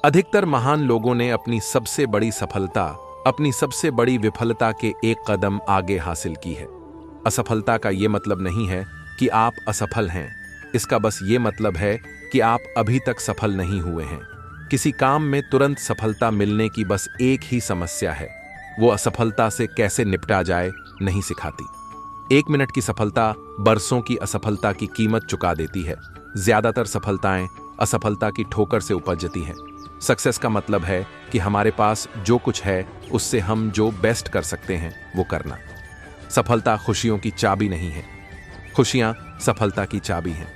अधिकतर महान लोगों ने अपनी सबसे बड़ी सफलता अपनी सबसे बड़ी विफलता के एक कदम आगे हासिल की है। असफलता का ये मतलब नहीं है कि आप असफल हैं, इसका बस ये मतलब है कि आप अभी तक सफल नहीं हुए हैं। किसी काम में तुरंत सफलता मिलने की बस एक ही समस्या है, वो असफलता से कैसे निपटा जाए नहीं सिखाती। 1 मिनट की सफलता बरसों की असफलता की कीमत चुका देती है। ज्यादातर सफलताएं असफलता की ठोकर से उपजती हैं। सक्सेस का मतलब है कि हमारे पास जो कुछ है उससे हम जो बेस्ट कर सकते हैं वो करना। सफलता खुशियों की चाबी नहीं है, खुशियां सफलता की चाबी हैं।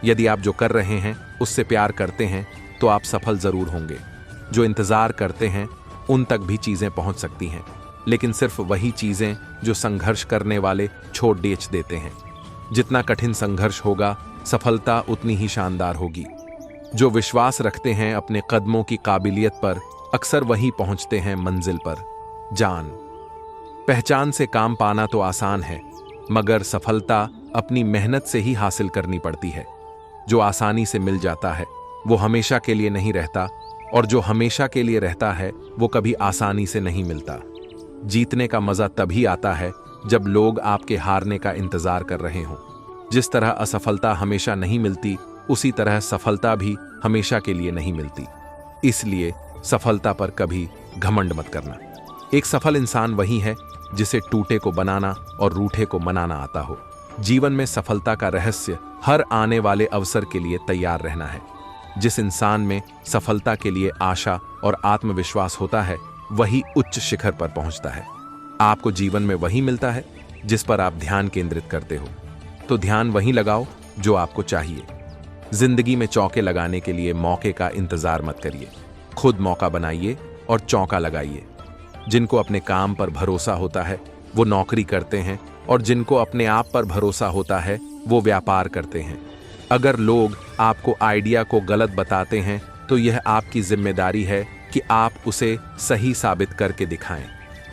यदि आप जो कर रहे हैं उससे प्यार करते हैं तो आप सफल जरूर होंगे। जो इंतजार करते हैं उन तक भी चीजें पहुंच सकती हैं, लेकिन सिर्फ वही चीजें जो संघर्ष करने वाले छोड़ बेच देते हैं। जितना कठिन संघर्ष होगा सफलता उतनी ही शानदार होगी। जो विश्वास रखते हैं अपने कदमों की काबिलियत पर, अक्सर वही पहुंचते हैं मंजिल पर। पहचान से काम पाना तो आसान है, मगर सफलता अपनी मेहनत से ही हासिल करनी पड़ती है। जो आसानी से मिल जाता है वो हमेशा के लिए नहीं रहता, और जो हमेशा के लिए रहता है वो कभी आसानी से नहीं मिलता। जीतने का मजा तभी आता है जब लोग आपके हारने का इंतजार कर रहे हों। जिस तरह असफलता हमेशा नहीं मिलती, उसी तरह सफलता भी हमेशा के लिए नहीं मिलती। इसलिए सफलता पर कभी घमंड मत करना। एक सफल इंसान वही है जिसे टूटे को बनाना और रूठे को मनाना आता हो। जीवन में सफलता का रहस्य हर आने वाले अवसर के लिए तैयार रहना है। जिस इंसान में सफलता के लिए आशा और आत्मविश्वास होता है वही उच्च शिखर पर पहुंचता है। आपको जीवन में वही मिलता है जिस पर आप ध्यान केंद्रित करते हो, तो ध्यान वहीं लगाओ जो आपको चाहिए। जिंदगी में चौके लगाने के लिए मौके का इंतजार मत करिए, खुद मौका बनाइए और चौका लगाइए। जिनको अपने काम पर भरोसा होता है वो नौकरी करते हैं, और जिनको अपने आप पर भरोसा होता है वो व्यापार करते हैं। अगर लोग आपको आइडिया को गलत बताते हैं तो यह आपकी जिम्मेदारी है कि आप उसे सही साबित करके दिखाएं।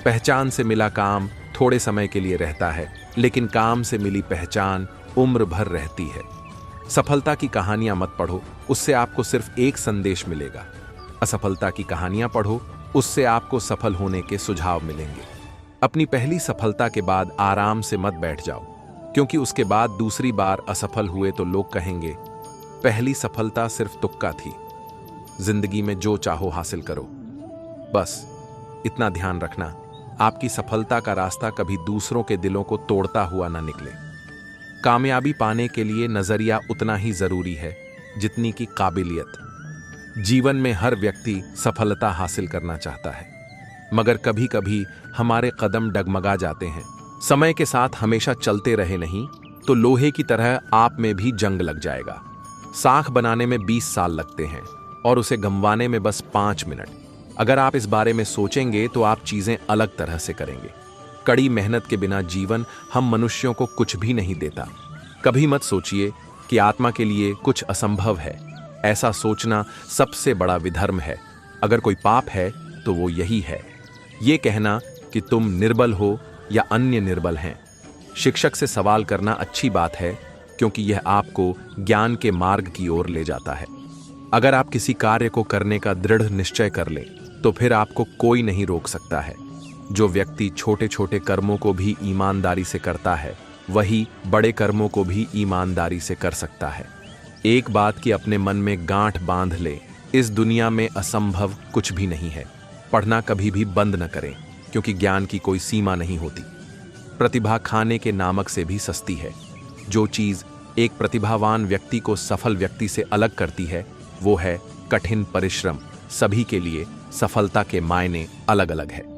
पहचान से मिला काम थोड़े समय के लिए रहता है, लेकिन काम से मिली पहचान उम्र भर रहती है। सफलता की कहानियां मत पढ़ो, उससे आपको सिर्फ एक संदेश मिलेगा। असफलता की कहानियां पढ़ो, उससे आपको सफल होने के सुझाव मिलेंगे। अपनी पहली सफलता के बाद आराम से मत बैठ जाओ, क्योंकि उसके बाद दूसरी बार असफल हुए तो लोग कहेंगे पहली सफलता सिर्फ तुक्का थी। जिंदगी में जो चाहो हासिल करो, बस इतना ध्यान रखना आपकी सफलता का रास्ता कभी दूसरों के दिलों को तोड़ता हुआ ना निकले। कामयाबी पाने के लिए नजरिया उतना ही जरूरी है जितनी की काबिलियत। जीवन में हर व्यक्ति सफलता हासिल करना चाहता है, मगर कभी कभी हमारे कदम डगमगा जाते हैं। समय के साथ हमेशा चलते रहे नहीं तो लोहे की तरह आप में भी जंग लग जाएगा। साख बनाने में 20 साल लगते हैं और उसे गंवाने में बस 5 मिनट। अगर आप इस बारे में सोचेंगे तो आप चीजें अलग तरह से करेंगे। कड़ी मेहनत के बिना जीवन हम मनुष्यों को कुछ भी नहीं देता। कभी मत सोचिए कि आत्मा के लिए कुछ असंभव है। ऐसा सोचना सबसे बड़ा विधर्म है। अगर कोई पाप है तो वो यही है, ये कहना कि तुम निर्बल हो या अन्य निर्बल हैं। शिक्षक से सवाल करना अच्छी बात है, क्योंकि यह आपको ज्ञान के मार्ग की ओर ले जाता है। अगर आप किसी कार्य को करने का दृढ़ निश्चय कर लें तो फिर आपको कोई नहीं रोक सकता है। जो व्यक्ति छोटे छोटे कर्मों को भी ईमानदारी से करता है वही बड़े कर्मों को भी ईमानदारी से कर सकता है। एक बात की अपने मन में गांठ बांध ले, इस दुनिया में असंभव कुछ भी नहीं है। पढ़ना कभी भी बंद न करें, क्योंकि ज्ञान की कोई सीमा नहीं होती। प्रतिभा खाने के नामक से भी सस्ती है। जो चीज एक प्रतिभावान व्यक्ति को सफल व्यक्ति से अलग करती है वो है कठिन परिश्रम। सभी के लिए सफलता के मायने अलग अलग है।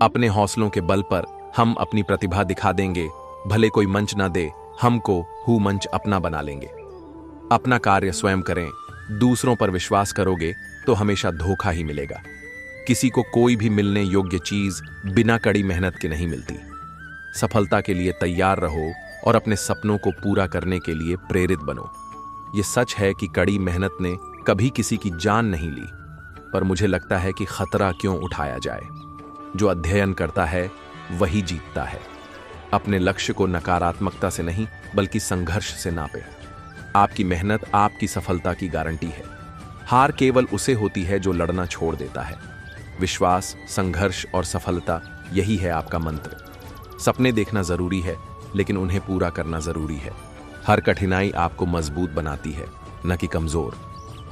अपने हौसलों के बल पर हम अपनी प्रतिभा दिखा देंगे, भले कोई मंच ना दे, हमको मंच अपना बना लेंगे। अपना कार्य स्वयं करें, दूसरों पर विश्वास करोगे तो हमेशा धोखा ही मिलेगा। किसी को कोई भी मिलने योग्य चीज बिना कड़ी मेहनत के नहीं मिलती। सफलता के लिए तैयार रहो और अपने सपनों को पूरा करने के लिए प्रेरित बनो। ये सच है कि कड़ी मेहनत ने कभी किसी की जान नहीं ली, पर मुझे लगता है कि खतरा क्यों उठाया जाए। जो अध्ययन करता है वही जीतता है। अपने लक्ष्य को नकारात्मकता से नहीं बल्कि संघर्ष से नापे। आपकी मेहनत आपकी सफलता की गारंटी है। हार केवल उसे होती है जो लड़ना छोड़ देता है। विश्वास, संघर्ष और सफलता, यही है आपका मंत्र। सपने देखना जरूरी है, लेकिन उन्हें पूरा करना जरूरी है। हर कठिनाई आपको मजबूत बनाती है, न कि कमजोर।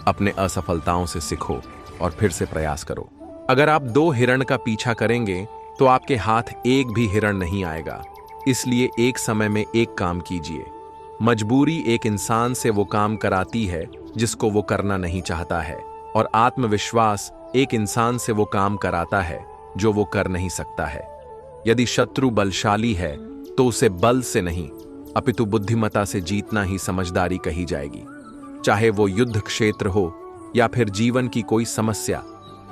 अपने असफलताओं से सीखो और फिर से प्रयास करो। अगर आप 2 हिरण का पीछा करेंगे तो आपके हाथ एक भी हिरण नहीं आएगा। इसलिए एक समय में एक काम कीजिए। मजबूरी एक इंसान से वो काम कराती है जिसको वो करना नहीं चाहता है, और आत्मविश्वास एक इंसान से वो काम कराता है जो वो कर नहीं सकता है। यदि शत्रु बलशाली है तो उसे बल से नहीं, अपितु बुद्धिमत्ता से जीतना ही समझदारी कही जाएगी। चाहे वो युद्ध क्षेत्र हो या फिर जीवन की कोई समस्या,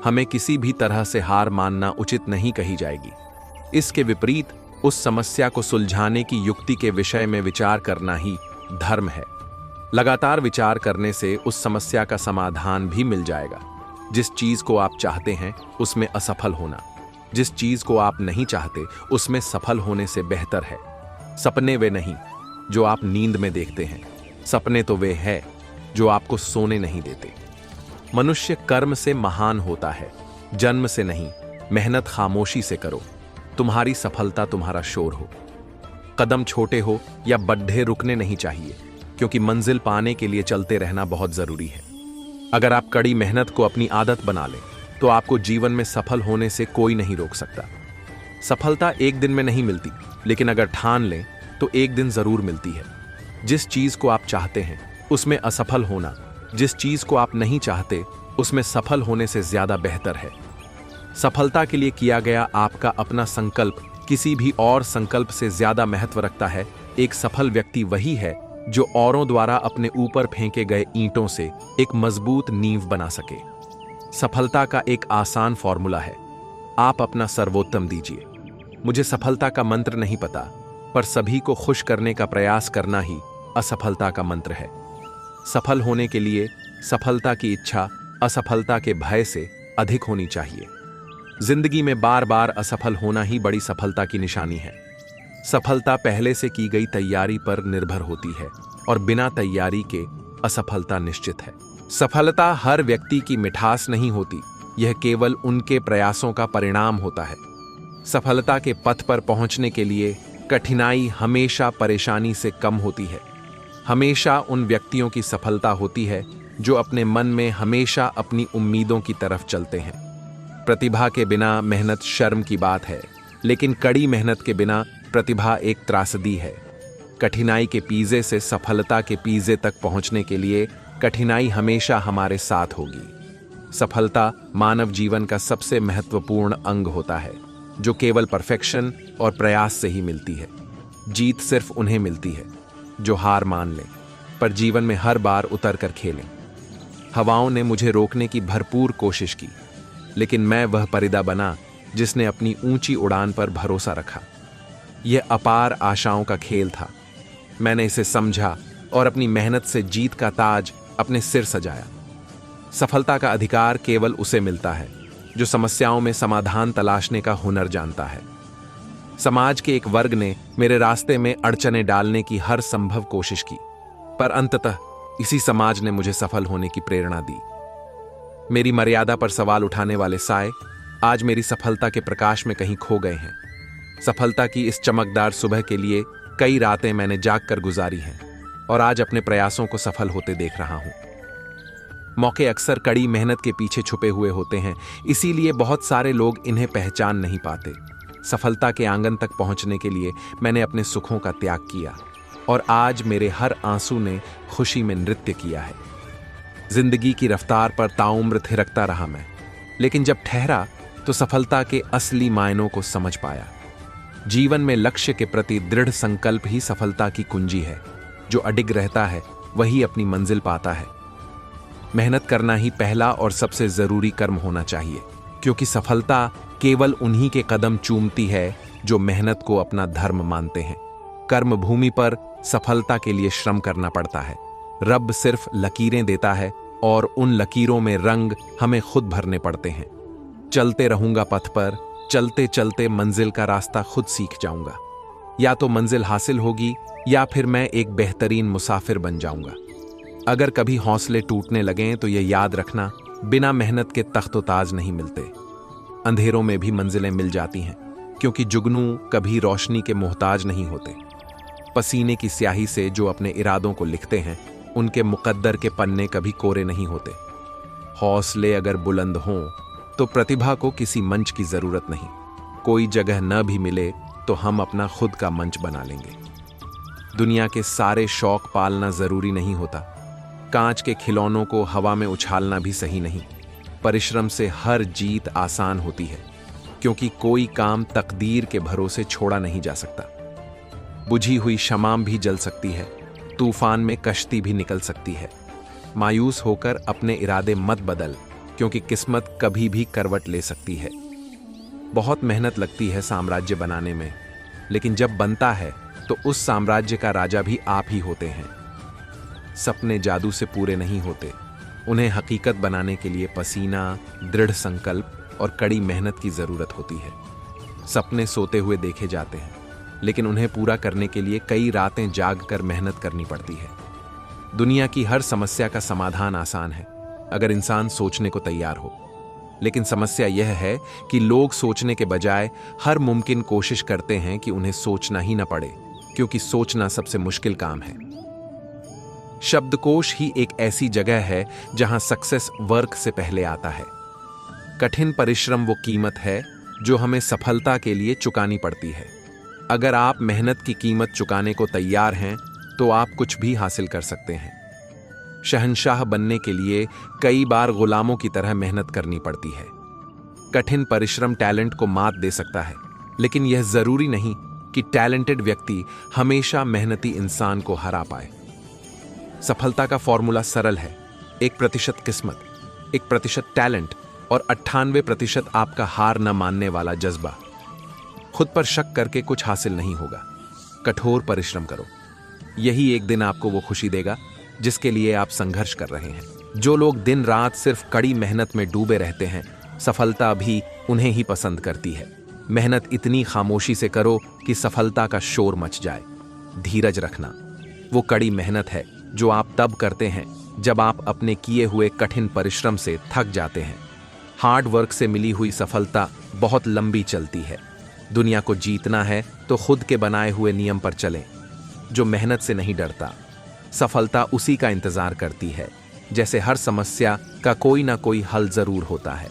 हमें किसी भी तरह से हार मानना उचित नहीं कही जाएगी। इसके विपरीत उस समस्या को सुलझाने की युक्ति के विषय में विचार करना ही धर्म है। लगातार विचार करने से उस समस्या का समाधान भी मिल जाएगा। जिस चीज को आप चाहते हैं उसमें असफल होना, जिस चीज को आप नहीं चाहते उसमें सफल होने से बेहतर है। सपने वे नहीं जो आप नींद में देखते हैं, सपने तो वे हैं जो आपको सोने नहीं देते। मनुष्य कर्म से महान होता है, जन्म से नहीं। मेहनत खामोशी से करो। तुम्हारी सफलता तुम्हारा शोर हो। कदम छोटे हो या बड्ढे, रुकने नहीं चाहिए, क्योंकि मंजिल पाने के लिए चलते रहना बहुत जरूरी है। अगर आप कड़ी मेहनत को अपनी आदत बना लें तो आपको जीवन में सफल होने से कोई नहीं रोक सकता। सफलता एक दिन में नहीं मिलती, लेकिन अगर ठान लें तो एक दिन जरूर मिलती है। जिस चीज को आप चाहते हैं उसमें असफल होना, जिस चीज को आप नहीं चाहते उसमें सफल होने से ज्यादा बेहतर है। सफलता के लिए किया गया आपका अपना संकल्प किसी भी और संकल्प से ज्यादा महत्व रखता है। एक सफल व्यक्ति वही है जो औरों द्वारा अपने ऊपर फेंके गए ईंटों से एक मजबूत नींव बना सके। सफलता का एक आसान फॉर्मूला है, आप अपना सर्वोत्तम दीजिए। मुझे सफलता का मंत्र नहीं पता, पर सभी को खुश करने का प्रयास करना ही असफलता का मंत्र है। सफल होने के लिए सफलता की इच्छा असफलता के भय से अधिक होनी चाहिए। जिंदगी में बार बार असफल होना ही बड़ी सफलता की निशानी है। सफलता पहले से की गई तैयारी पर निर्भर होती है, और बिना तैयारी के असफलता निश्चित है। सफलता हर व्यक्ति की मिठास नहीं होती, यह केवल उनके प्रयासों का परिणाम होता है। सफलता के पथ पर पहुंचने के लिए कठिनाई हमेशा परेशानी से कम होती है। हमेशा उन व्यक्तियों की सफलता होती है जो अपने मन में हमेशा अपनी उम्मीदों की तरफ चलते हैं। प्रतिभा के बिना मेहनत शर्म की बात है, लेकिन कड़ी मेहनत के बिना प्रतिभा एक त्रासदी है। कठिनाई के पीजे से सफलता के पीजे तक पहुंचने के लिए कठिनाई हमेशा हमारे साथ होगी। सफलता मानव जीवन का सबसे महत्वपूर्ण अंग होता है, जो केवल परफेक्शन और प्रयास से ही मिलती है। जीत सिर्फ उन्हें मिलती है जो हार मान लें, पर जीवन में हर बार उतर कर खेलें। हवाओं ने मुझे रोकने की भरपूर कोशिश की, लेकिन मैं वह परिंदा बना जिसने अपनी ऊंची उड़ान पर भरोसा रखा। यह अपार आशाओं का खेल था। मैंने इसे समझा और अपनी मेहनत से जीत का ताज अपने सिर सजाया। सफलता का अधिकार केवल उसे मिलता है जो समस्याओं में समाधान तलाशने का हुनर जानता है। समाज के एक वर्ग ने मेरे रास्ते में अड़चनें डालने की हर संभव कोशिश की, पर अंततः इसी समाज ने मुझे सफल होने की प्रेरणा दी। मेरी मर्यादा पर सवाल उठाने वाले साए आज मेरी सफलता के प्रकाश में कहीं खो गए हैं। सफलता की इस चमकदार सुबह के लिए कई रातें मैंने जाग कर गुजारी हैं, और आज अपने प्रयासों को सफल होते देख रहा हूं। मौके अक्सर कड़ी मेहनत के पीछे छुपे हुए होते हैं, इसीलिए बहुत सारे लोग इन्हें पहचान नहीं पाते। सफलता के आंगन तक पहुंचने के लिए मैंने अपने सुखों का त्याग किया, और आज मेरे हर आंसू ने खुशी में नृत्य किया है। जिंदगी की रफ्तार पर ताउम्र थिरकता रहा मैं, लेकिन जब ठहरा तो सफलता के असली मायनों को समझ पाया। जीवन में लक्ष्य के प्रति दृढ़ संकल्प ही सफलता की कुंजी है। जो अडिग रहता है वही अपनी मंजिल पाता है। मेहनत करना ही पहला और सबसे जरूरी कर्म होना चाहिए, क्योंकि सफलता केवल उन्हीं के कदम चूमती है जो मेहनत को अपना धर्म मानते हैं। कर्म भूमि पर सफलता के लिए श्रम करना पड़ता है। रब सिर्फ लकीरें देता है, और उन लकीरों में रंग हमें खुद भरने पड़ते हैं। चलते रहूंगा पथ पर, चलते चलते मंजिल का रास्ता खुद सीख जाऊंगा। या तो मंजिल हासिल होगी या फिर मैं एक बेहतरीन मुसाफिर बन जाऊंगा। अगर कभी हौसले टूटने लगें तो यह याद रखना, बिना मेहनत के तख्तो ताज नहीं मिलते। अंधेरों में भी मंजिलें मिल जाती हैं, क्योंकि जुगनू कभी रोशनी के मोहताज नहीं होते। पसीने की स्याही से जो अपने इरादों को लिखते हैं, उनके मुकद्दर के पन्ने कभी कोरे नहीं होते। हौसले अगर बुलंद हों तो प्रतिभा को किसी मंच की जरूरत नहीं। कोई जगह न भी मिले तो हम अपना खुद का मंच बना लेंगे। दुनिया के सारे शौक पालना जरूरी नहीं होता। कांच के खिलौनों को हवा में उछालना भी सही नहीं। परिश्रम से हर जीत आसान होती है, क्योंकि कोई काम तकदीर के भरोसे छोड़ा नहीं जा सकता। बुझी हुई शमाम भी जल सकती है, तूफान में कश्ती भी निकल सकती है। मायूस होकर अपने इरादे मत बदल, क्योंकि किस्मत कभी भी करवट ले सकती है। बहुत मेहनत लगती है साम्राज्य बनाने में, लेकिन जब बनता है तो उस साम्राज्य का राजा भी आप ही होते हैं। सपने जादू से पूरे नहीं होते, उन्हें हकीकत बनाने के लिए पसीना, दृढ़ संकल्प और कड़ी मेहनत की जरूरत होती है। सपने सोते हुए देखे जाते हैं, लेकिन उन्हें पूरा करने के लिए कई रातें जाग कर मेहनत करनी पड़ती है। दुनिया की हर समस्या का समाधान आसान है, अगर इंसान सोचने को तैयार हो। लेकिन समस्या यह है कि लोग सोचने के बजाय हर मुमकिन कोशिश करते हैं कि उन्हें सोचना ही न पड़े, क्योंकि सोचना सबसे मुश्किल काम है। शब्दकोश ही एक ऐसी जगह है जहां सक्सेस वर्क से पहले आता है। कठिन परिश्रम वो कीमत है जो हमें सफलता के लिए चुकानी पड़ती है। अगर आप मेहनत की कीमत चुकाने को तैयार हैं तो आप कुछ भी हासिल कर सकते हैं। शहंशाह बनने के लिए कई बार गुलामों की तरह मेहनत करनी पड़ती है। कठिन परिश्रम टैलेंट को मात दे सकता है, लेकिन यह जरूरी नहीं कि टैलेंटेड व्यक्ति हमेशा मेहनती इंसान को हरा पाए। सफलता का फॉर्मूला सरल है, 1% किस्मत, 1% टैलेंट और 98% आपका हार न मानने वाला जज्बा। खुद पर शक करके कुछ हासिल नहीं होगा। कठोर परिश्रम करो, यही एक दिन आपको वो खुशी देगा जिसके लिए आप संघर्ष कर रहे हैं। जो लोग दिन रात सिर्फ कड़ी मेहनत में डूबे रहते हैं, सफलता भी उन्हें ही पसंद करती है। मेहनत इतनी खामोशी से करो कि सफलता का शोर मच जाए। धीरज रखना वो कड़ी मेहनत है जो आप तब करते हैं जब आप अपने किए हुए कठिन परिश्रम से थक जाते हैं। हार्ड वर्क से मिली हुई सफलता बहुत लंबी चलती है। दुनिया को जीतना है तो खुद के बनाए हुए नियम पर चलें। जो मेहनत से नहीं डरता, सफलता उसी का इंतजार करती है। जैसे हर समस्या का कोई ना कोई हल जरूर होता है।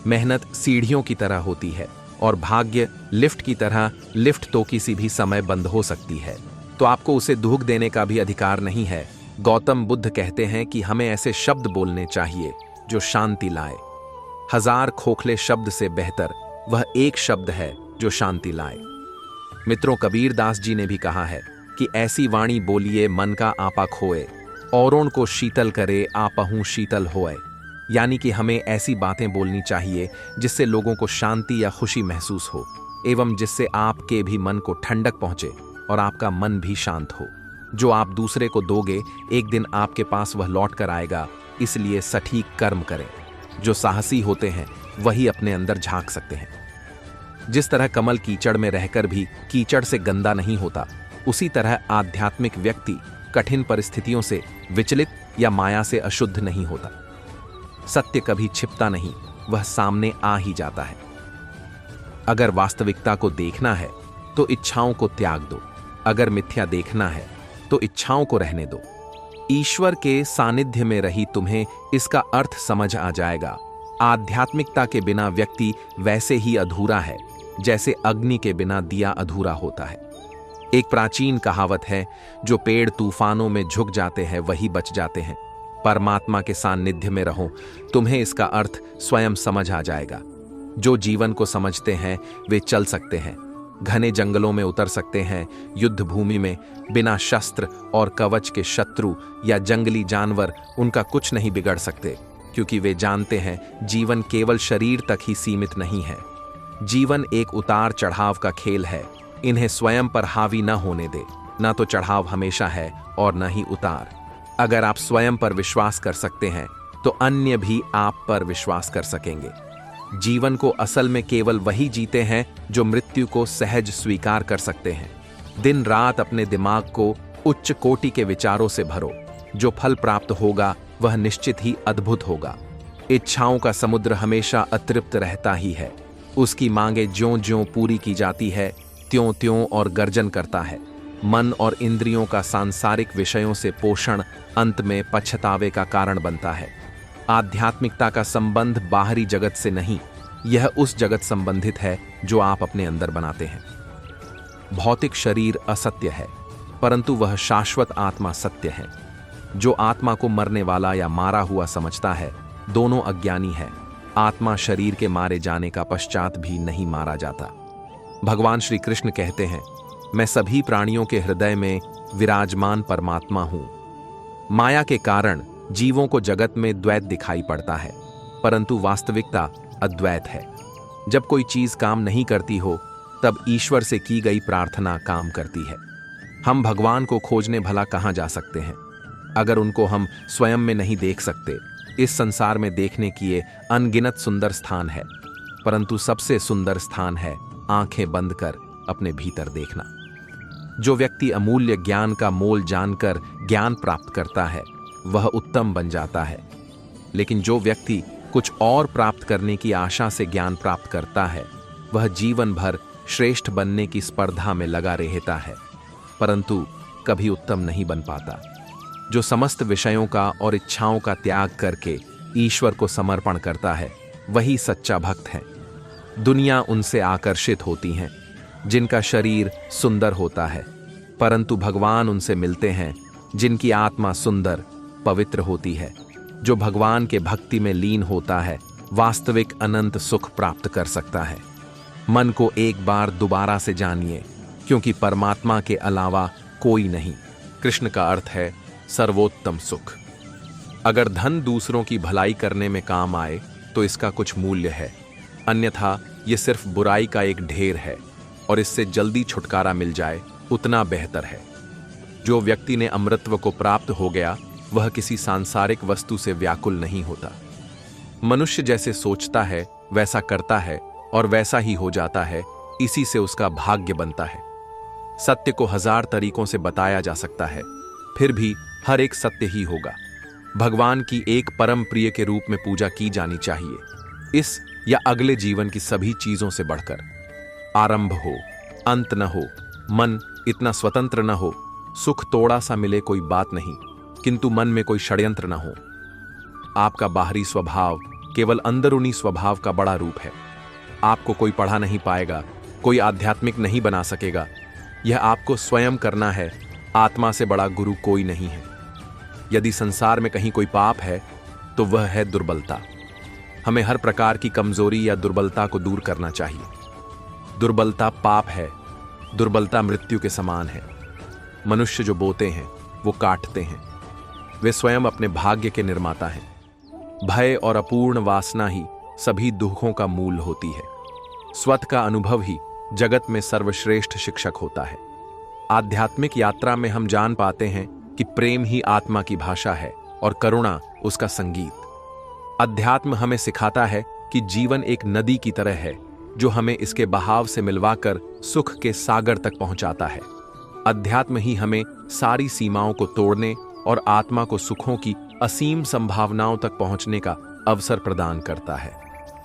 मेहनत सीढ़ियों की तरह होती है और भाग्य लिफ्ट की तरह। लिफ्ट तो किसी भी समय बंद हो सकती है, तो आपको उसे धूक देने का भी अधिकार नहीं है। गौतम बुद्ध कहते हैं कि हमें ऐसे शब्द बोलने चाहिए जो शांति लाए। 1000 खोखले शब्द से बेहतर वह एक शब्द है जो शांति लाए। मित्रों, कबीर दास जी ने भी कहा है कि ऐसी वाणी बोलिए मन का आपा खोए, औरों को शीतल करे आपहूं शीतल होए। यानी कि हमें ऐसी बातें बोलनी चाहिए जिससे लोगों को शांति या खुशी महसूस हो, एवं जिससे आपके भी मन को ठंडक पहुंचे और आपका मन भी शांत हो। जो आप दूसरे को दोगे, एक दिन आपके पास वह लौट कर आएगा। इसलिए सटीक कर्म करें। जो साहसी होते हैं वही अपने अंदर झांक सकते हैं। जिस तरह कमल कीचड़ में रहकर भी कीचड़ से गंदा नहीं होता, उसी तरह आध्यात्मिक व्यक्ति कठिन परिस्थितियों से विचलित या माया से अशुद्ध नहीं होता। सत्य कभी छिपता नहीं, वह सामने आ ही जाता है। अगर वास्तविकता को देखना है तो इच्छाओं को त्याग दो, अगर मिथ्या देखना है तो इच्छाओं को रहने दो। ईश्वर के सानिध्य में रही तुम्हें इसका अर्थ समझ आ जाएगा। आध्यात्मिकता के बिना व्यक्ति वैसे ही अधूरा है जैसे अग्नि के बिना दिया अधूरा होता है। एक प्राचीन कहावत है, जो पेड़ तूफानों में झुक जाते हैं वही बच जाते हैं। परमात्मा के सानिध्य में रहो, तुम्हें इसका अर्थ स्वयं समझ आ जाएगा। जो जीवन को समझते हैं वे चल सकते हैं, घने जंगलों में उतर सकते हैं, युद्ध भूमि में बिना शस्त्र और कवच के शत्रु या जंगली जानवर उनका कुछ नहीं बिगड़ सकते, क्योंकि वे जानते हैं जीवन केवल शरीर तक ही सीमित नहीं है। जीवन एक उतार चढ़ाव का खेल है। इन्हें स्वयं पर हावी न होने दे। ना तो चढ़ाव हमेशा है और न ही उतार। अगर आप स्वयं पर विश्वास कर सकते हैं तो अन्य भी आप पर विश्वास कर सकेंगे। जीवन को असल में केवल वही जीते हैं जो मृत्यु को सहज स्वीकार कर सकते हैं। दिन रात अपने दिमाग को उच्च कोटि के विचारों से भरो, जो फल प्राप्त होगा वह निश्चित ही अद्भुत होगा। इच्छाओं का समुद्र हमेशा अतृप्त रहता ही है। उसकी मांगे ज्यों-ज्यों पूरी की जाती है त्यों-त्यों और गर्जन करता है। मन और इंद्रियों का सांसारिक विषयों से पोषण अंत में पछतावे का कारण बनता है। आध्यात्मिकता का संबंध बाहरी जगत से नहीं, यह उस जगत संबंधित है जो आप अपने अंदर बनाते हैं। भौतिक शरीर असत्य है, परंतु वह शाश्वत आत्मा सत्य है। जो आत्मा को मरने वाला या मारा हुआ समझता है, दोनों अज्ञानी है। आत्मा शरीर के मारे जाने का पश्चात भी नहीं मारा जाता। भगवान श्री कृष्ण कहते हैं, मैं सभी प्राणियों के हृदय में विराजमान परमात्मा हूं। माया के कारण जीवों को जगत में द्वैत दिखाई पड़ता है, परंतु वास्तविकता अद्वैत है। जब कोई चीज काम नहीं करती हो, तब ईश्वर से की गई प्रार्थना काम करती है। हम भगवान को खोजने भला कहां जा सकते हैं, अगर उनको हम स्वयं में नहीं देख सकते। इस संसार में देखने की ये अनगिनत सुंदर स्थान है, परंतु सबसे सुंदर स्थान है आंखें बंद कर अपने भीतर देखना। जो व्यक्ति अमूल्य ज्ञान का मोल जानकर ज्ञान प्राप्त करता है, वह उत्तम बन जाता है। लेकिन जो व्यक्ति कुछ और प्राप्त करने की आशा से ज्ञान प्राप्त करता है, वह जीवन भर श्रेष्ठ बनने की स्पर्धा में लगा रहता है, परंतु कभी उत्तम नहीं बन पाता। जो समस्त विषयों का और इच्छाओं का त्याग करके ईश्वर को समर्पण करता है, वही सच्चा भक्त है। दुनिया उनसे आकर्षित होती है जिनका शरीर सुंदर होता है, परंतु भगवान उनसे मिलते हैं जिनकी आत्मा सुंदर पवित्र होती है। जो भगवान के भक्ति में लीन होता है, वास्तविक अनंत सुख प्राप्त कर सकता है। मन को एक बार दोबारा से जानिए, क्योंकि परमात्मा के अलावा कोई नहीं। कृष्ण का अर्थ है सर्वोत्तम सुख। अगर धन दूसरों की भलाई करने में काम आए तो इसका कुछ मूल्य है, अन्यथा यह सिर्फ बुराई का एक ढेर है और इससे जल्दी छुटकारा मिल जाए उतना बेहतर है। जो व्यक्ति ने अमृतत्व को प्राप्त हो गया, वह किसी सांसारिक वस्तु से व्याकुल नहीं होता। मनुष्य जैसे सोचता है वैसा करता है और वैसा ही हो जाता है, इसी से उसका भाग्य बनता है। सत्य को 1000 तरीकों से बताया जा सकता है, फिर भी हर एक सत्य ही होगा। भगवान की एक परम प्रिय के रूप में पूजा की जानी चाहिए, इस या अगले जीवन की सभी चीजों से बढ़कर। आरंभ हो, अंत न हो, मन इतना स्वतंत्र न हो, सुख तोड़ा सा मिले कोई बात नहीं, किंतु मन में कोई षड्यंत्र न हो। आपका बाहरी स्वभाव केवल अंदरूनी स्वभाव का बड़ा रूप है। आपको कोई पढ़ा नहीं पाएगा, कोई आध्यात्मिक नहीं बना सकेगा। यह आपको स्वयं करना है। आत्मा से बड़ा गुरु कोई नहीं है। यदि संसार में कहीं कोई पाप है तो वह है दुर्बलता। हमें हर प्रकार की कमजोरी या दुर्बलता को दूर करना चाहिए। दुर्बलता पाप है, दुर्बलता मृत्यु के समान है। मनुष्य जो बोते हैं वो काटते हैं। वे स्वयं अपने भाग्य के निर्माता हैं। भय और अपूर्ण वासना ही सभी दुखों का मूल होती है। स्वत का अनुभव ही जगत में सर्वश्रेष्ठ शिक्षक होता है। आध्यात्मिक यात्रा में हम जान पाते हैं कि प्रेम ही आत्मा की भाषा है और करुणा उसका संगीत। अध्यात्म हमें सिखाता है कि जीवन एक नदी की तरह है जो हमें इसके बहाव से मिलवाकर सुख के सागर तक पहुंचाता है। अध्यात्म ही हमें सारी सीमाओं को तोड़ने और आत्मा को सुखों की असीम संभावनाओं तक पहुंचने का अवसर प्रदान करता है।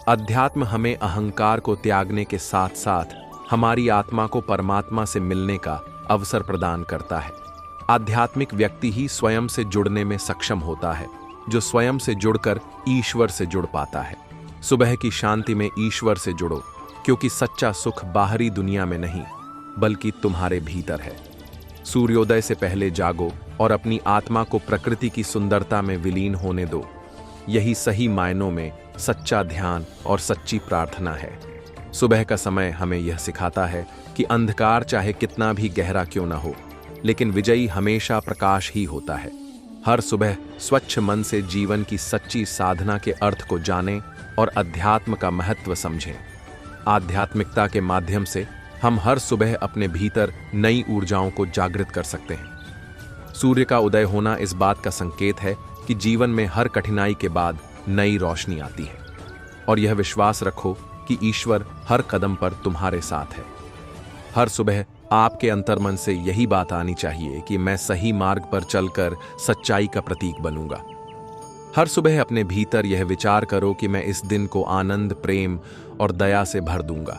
अध्यात्म हमें अहंकार को त्यागने के साथ साथ हमारी आत्मा को परमात्मा से मिलने का अवसर प्रदान करता है। आध्यात्मिक व्यक्ति ही स्वयं से जुड़ने में सक्षम होता है, जो स्वयं से जुड़कर ईश्वर से जुड़ पाता है। सुबह की शांति में ईश्वर से जुड़ो, क्योंकि सच्चा सुख बाहरी दुनिया में नहीं बल्कि तुम्हारे भीतर है। सूर्योदय से पहले जागो और अपनी आत्मा को प्रकृति की सुंदरता में विलीन होने दो। यही सही मायनों में सच्चा ध्यान और सच्ची प्रार्थना है। सुबह का समय हमें यह सिखाता है कि अंधकार चाहे कितना भी गहरा क्यों न हो, लेकिन विजयी हमेशा प्रकाश ही होता है। हर सुबह स्वच्छ मन से जीवन की सच्ची साधना के अर्थ को जानें और अध्यात्म का महत्व समझें। आध्यात्मिकता के माध्यम से हम हर सुबह अपने भीतर नई ऊर्जाओं को जागृत कर सकते हैं। सूर्य का उदय होना इस बात का संकेत है कि जीवन में हर कठिनाई के बाद नई रोशनी आती है। और यह विश्वास रखो कि ईश्वर हर कदम पर तुम्हारे साथ है। हर सुबह आपके अंतर्मन से यही बात आनी चाहिए कि मैं सही मार्ग पर चलकर सच्चाई का प्रतीक बनूंगा। हर सुबह अपने भीतर यह विचार करो कि मैं इस दिन को आनंद, प्रेम और दया से भर दूंगा।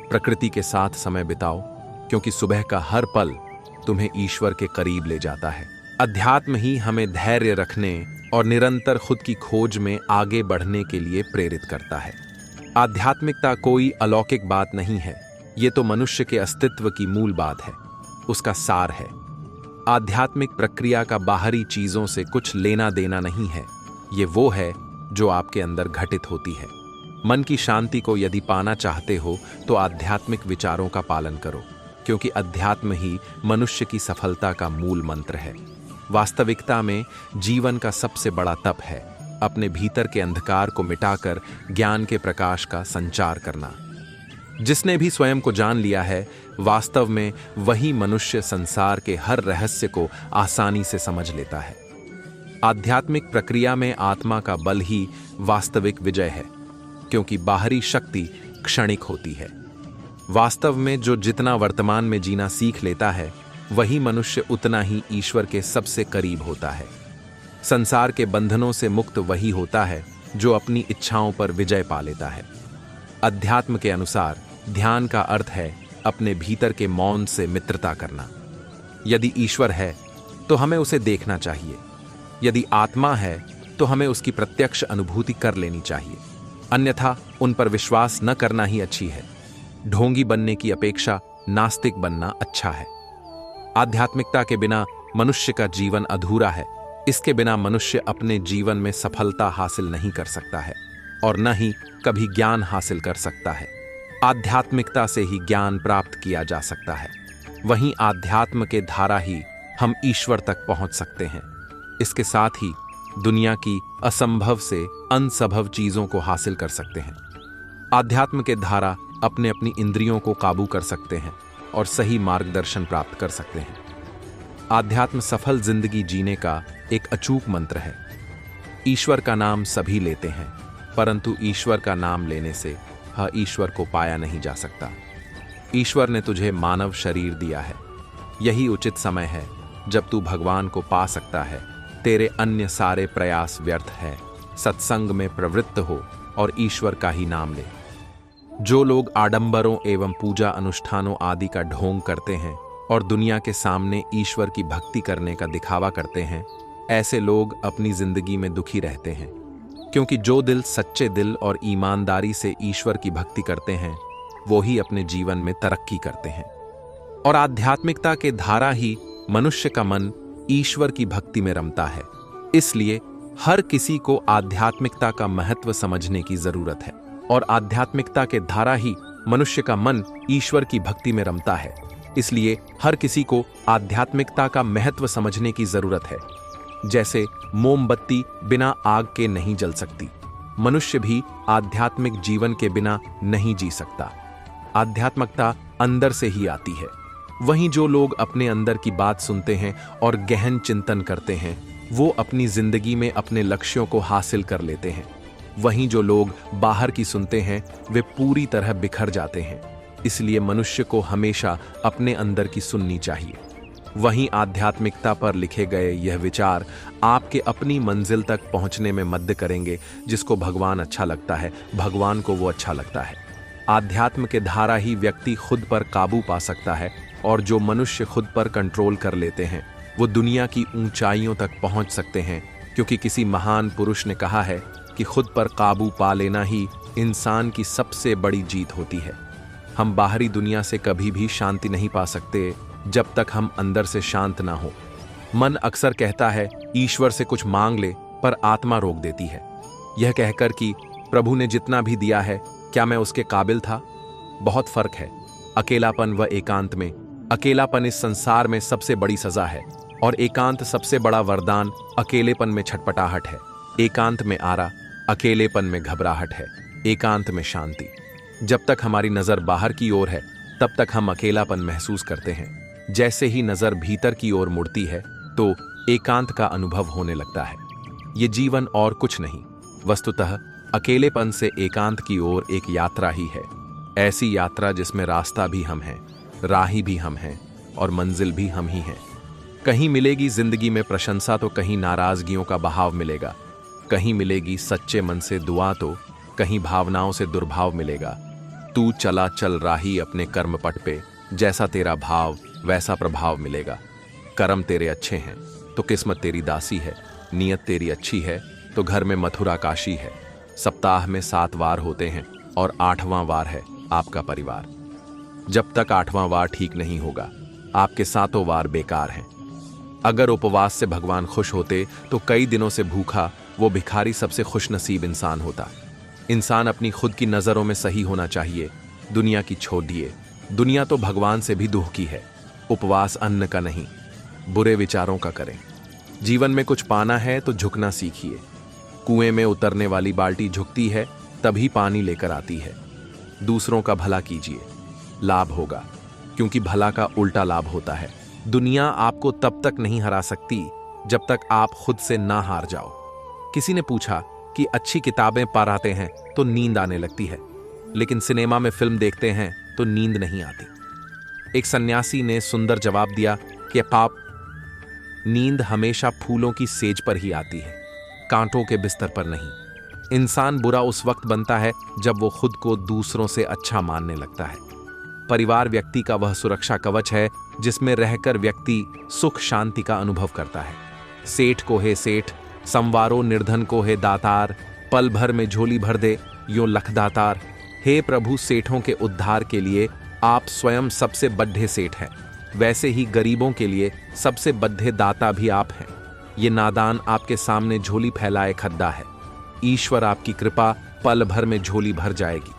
प्रकृति के साथ समय बिताओ, क्योंकि सुबह का हर पल तुम्हें ईश्वर के करीब ले जाता है। अध्यात्म ही हमें धैर्य रखने और निरंतर खुद की खोज में आगे बढ़ने के लिए प्रेरित करता है। आध्यात्मिकता कोई अलौकिक बात नहीं है, ये तो मनुष्य के अस्तित्व की मूल बात है, उसका सार है। आध्यात्मिक प्रक्रिया का बाहरी चीजों से कुछ लेना देना नहीं है, ये वो है जो आपके अंदर घटित होती है। मन की शांति को यदि पाना चाहते हो तो आध्यात्मिक विचारों का पालन करो, क्योंकि अध्यात्म ही मनुष्य की सफलता का मूल मंत्र है। वास्तविकता में जीवन का सबसे बड़ा तप है अपने भीतर के अंधकार को मिटाकर ज्ञान के प्रकाश का संचार करना। जिसने भी स्वयं को जान लिया है, वास्तव में वही मनुष्य संसार के हर रहस्य को आसानी से समझ लेता है। आध्यात्मिक प्रक्रिया में आत्मा का बल ही वास्तविक विजय है, क्योंकि बाहरी शक्ति क्षणिक होती है। वास्तव में जो जितना वर्तमान में जीना सीख लेता है, वही मनुष्य उतना ही ईश्वर के सबसे करीब होता है। संसार के बंधनों से मुक्त वही होता है जो अपनी इच्छाओं पर विजय पा लेता है। अध्यात्म के अनुसार ध्यान का अर्थ है अपने भीतर के मौन से मित्रता करना। यदि ईश्वर है तो हमें उसे देखना चाहिए, यदि आत्मा है तो हमें उसकी प्रत्यक्ष अनुभूति कर लेनी चाहिए, अन्यथा उन पर विश्वास न करना ही अच्छी है। ढोंगी बनने की अपेक्षा नास्तिक बनना अच्छा है। आध्यात्मिकता के बिना मनुष्य का जीवन अधूरा है। इसके बिना मनुष्य अपने जीवन में सफलता हासिल नहीं कर सकता है और न ही कभी ज्ञान हासिल कर सकता है। आध्यात्मिकता से ही ज्ञान प्राप्त किया जा सकता है। वहीं आध्यात्म के धारा ही हम ईश्वर तक पहुंच सकते हैं। इसके साथ ही दुनिया की असंभव से अनसंभव चीजों को हासिल कर सकते हैं। आध्यात्म के धारा अपने अपनी इंद्रियों को काबू कर सकते हैं और सही मार्गदर्शन प्राप्त कर सकते हैं। आध्यात्म सफल जिंदगी जीने का एक अचूक मंत्र है। ईश्वर का नाम सभी लेते हैं, परंतु ईश्वर का नाम लेने से ईश्वर को पाया नहीं जा सकता। ईश्वर ने तुझे मानव शरीर दिया है। यही उचित समय है जब तू भगवान को पा सकता है। तेरे अन्य सारे प्रयास व्यर्थ है। सत्संग में प्रवृत्त हो और ईश्वर का ही नाम ले। जो लोग आडंबरों एवं पूजा अनुष्ठानों आदि का ढोंग करते हैं और दुनिया के सामने ईश्वर की भक्ति करने का दिखावा करते हैं, ऐसे लोग अपनी जिंदगी में दुखी रहते हैं, क्योंकि जो दिल सच्चे दिल और ईमानदारी से ईश्वर की भक्ति करते हैं, वो ही अपने जीवन में तरक्की करते हैं। और आध्यात्मिकता के धारा ही मनुष्य का मन ईश्वर की भक्ति में रमता है। इसलिए हर किसी को आध्यात्मिकता का महत्व समझने की जरूरत है और आध्यात्मिकता के धारा ही मनुष्य का मन ईश्वर की भक्ति में रमता है। इसलिए हर किसी को आध्यात्मिकता का महत्व समझने की जरूरत है। जैसे मोमबत्ती बिना आग के नहीं जल सकती, मनुष्य भी आध्यात्मिक जीवन के बिना नहीं जी सकता। आध्यात्मिकता अंदर से ही आती है। वहीं जो लोग अपने अंदर की बात सुनते हैं और गहन चिंतन करते हैं, वो अपनी जिंदगी में अपने लक्ष्यों को हासिल कर लेते हैं। वहीं जो लोग बाहर की सुनते हैं, वे पूरी तरह बिखर जाते हैं। इसलिए मनुष्य को हमेशा अपने अंदर की सुननी चाहिए। वहीं आध्यात्मिकता पर लिखे गए यह विचार आपके अपनी मंजिल तक पहुंचने में मदद करेंगे। जिसको भगवान अच्छा लगता है, भगवान को वो अच्छा लगता है। आध्यात्म के धारा ही व्यक्ति खुद पर काबू पा सकता है, और जो मनुष्य खुद पर कंट्रोल कर लेते हैं, वो दुनिया की ऊंचाइयों तक पहुंच सकते हैं। क्योंकि किसी महान पुरुष ने कहा है कि खुद पर काबू पा लेना ही इंसान की सबसे बड़ी जीत होती है। हम बाहरी दुनिया से कभी भी शांति नहीं पा सकते जब तक हम अंदर से शांत ना हो। मन अक्सर कहता है ईश्वर से कुछ मांग ले, पर आत्मा रोक देती है, यह कहकर कि प्रभु ने जितना भी दिया है, क्या मैं उसके काबिल था? बहुत फर्क है अकेलापन व एकांत में। अकेलापन इस संसार में सबसे बड़ी सजा है, और एकांत सबसे बड़ा वरदान। अकेलेपन में छटपटाहट है, एकांत में आरा, अकेलेपन में घबराहट है, एकांत में शांति। जब तक हमारी नजर बाहर की ओर है, तब तक हम अकेलापन महसूस करते हैं। जैसे ही नजर भीतर की ओर मुड़ती है, तो एकांत का अनुभव होने लगता है। ये जीवन और कुछ नहीं, वस्तुतः अकेलेपन से एकांत की ओर एक यात्रा ही है। ऐसी यात्रा जिसमें रास्ता भी हम हैं। राही भी हम हैं और मंजिल भी हम ही हैं। कहीं मिलेगी जिंदगी में प्रशंसा तो कहीं नाराजगियों का बहाव मिलेगा। कहीं मिलेगी सच्चे मन से दुआ तो कहीं भावनाओं से दुर्भाव मिलेगा। तू चला चल राही अपने कर्म पट पे, जैसा तेरा भाव वैसा प्रभाव मिलेगा। कर्म तेरे अच्छे हैं तो किस्मत तेरी दासी है, नीयत तेरी अच्छी है तो घर में मथुरा काशी है। सप्ताह में 7 वार होते हैं और 8वां वार है आपका परिवार। जब तक 8वां वार ठीक नहीं होगा आपके 7 वार बेकार हैं। अगर उपवास से भगवान खुश होते तो कई दिनों से भूखा वो भिखारी सबसे खुशनसीब इंसान होता। इंसान अपनी खुद की नजरों में सही होना चाहिए, दुनिया की छोड़ दिए। दुनिया तो भगवान से भी दुखी है। उपवास अन्न का नहीं, बुरे विचारों का करें। जीवन में कुछ पाना है तो झुकना सीखिए। कुएं में उतरने वाली बाल्टी झुकती है तभी पानी लेकर आती है। दूसरों का भला कीजिए, लाभ होगा, क्योंकि भला का उल्टा लाभ होता है। दुनिया आपको तब तक नहीं हरा सकती जब तक आप खुद से ना हार जाओ। किसी ने पूछा कि अच्छी किताबें पढ़ाते हैं तो नींद आने लगती है, लेकिन सिनेमा में फिल्म देखते हैं तो नींद नहीं आती। एक सन्यासी ने सुंदर जवाब दिया कि पाप, नींद हमेशा फूलों की सेज पर ही आती है, कांटों के बिस्तर पर नहीं। इंसान बुरा उस वक्त बनता है जब वो खुद को दूसरों से अच्छा मानने लगता है। परिवार व्यक्ति का वह सुरक्षा कवच है जिसमें रहकर व्यक्ति सुख शांति का अनुभव करता है। सेठ को है सेठ, संवारो निर्धन को है दातार, पल भर में झोली भर दे यो लखदातार। हे प्रभु, सेठों के उद्धार के लिए आप स्वयं सबसे बड्ढे सेठ हैं, वैसे ही गरीबों के लिए सबसे बड्ढे दाता भी आप हैं। ये नादान आपके सामने झोली फैलाए खड्डा है। ईश्वर आपकी कृपा पल भर में झोली भर जाएगी।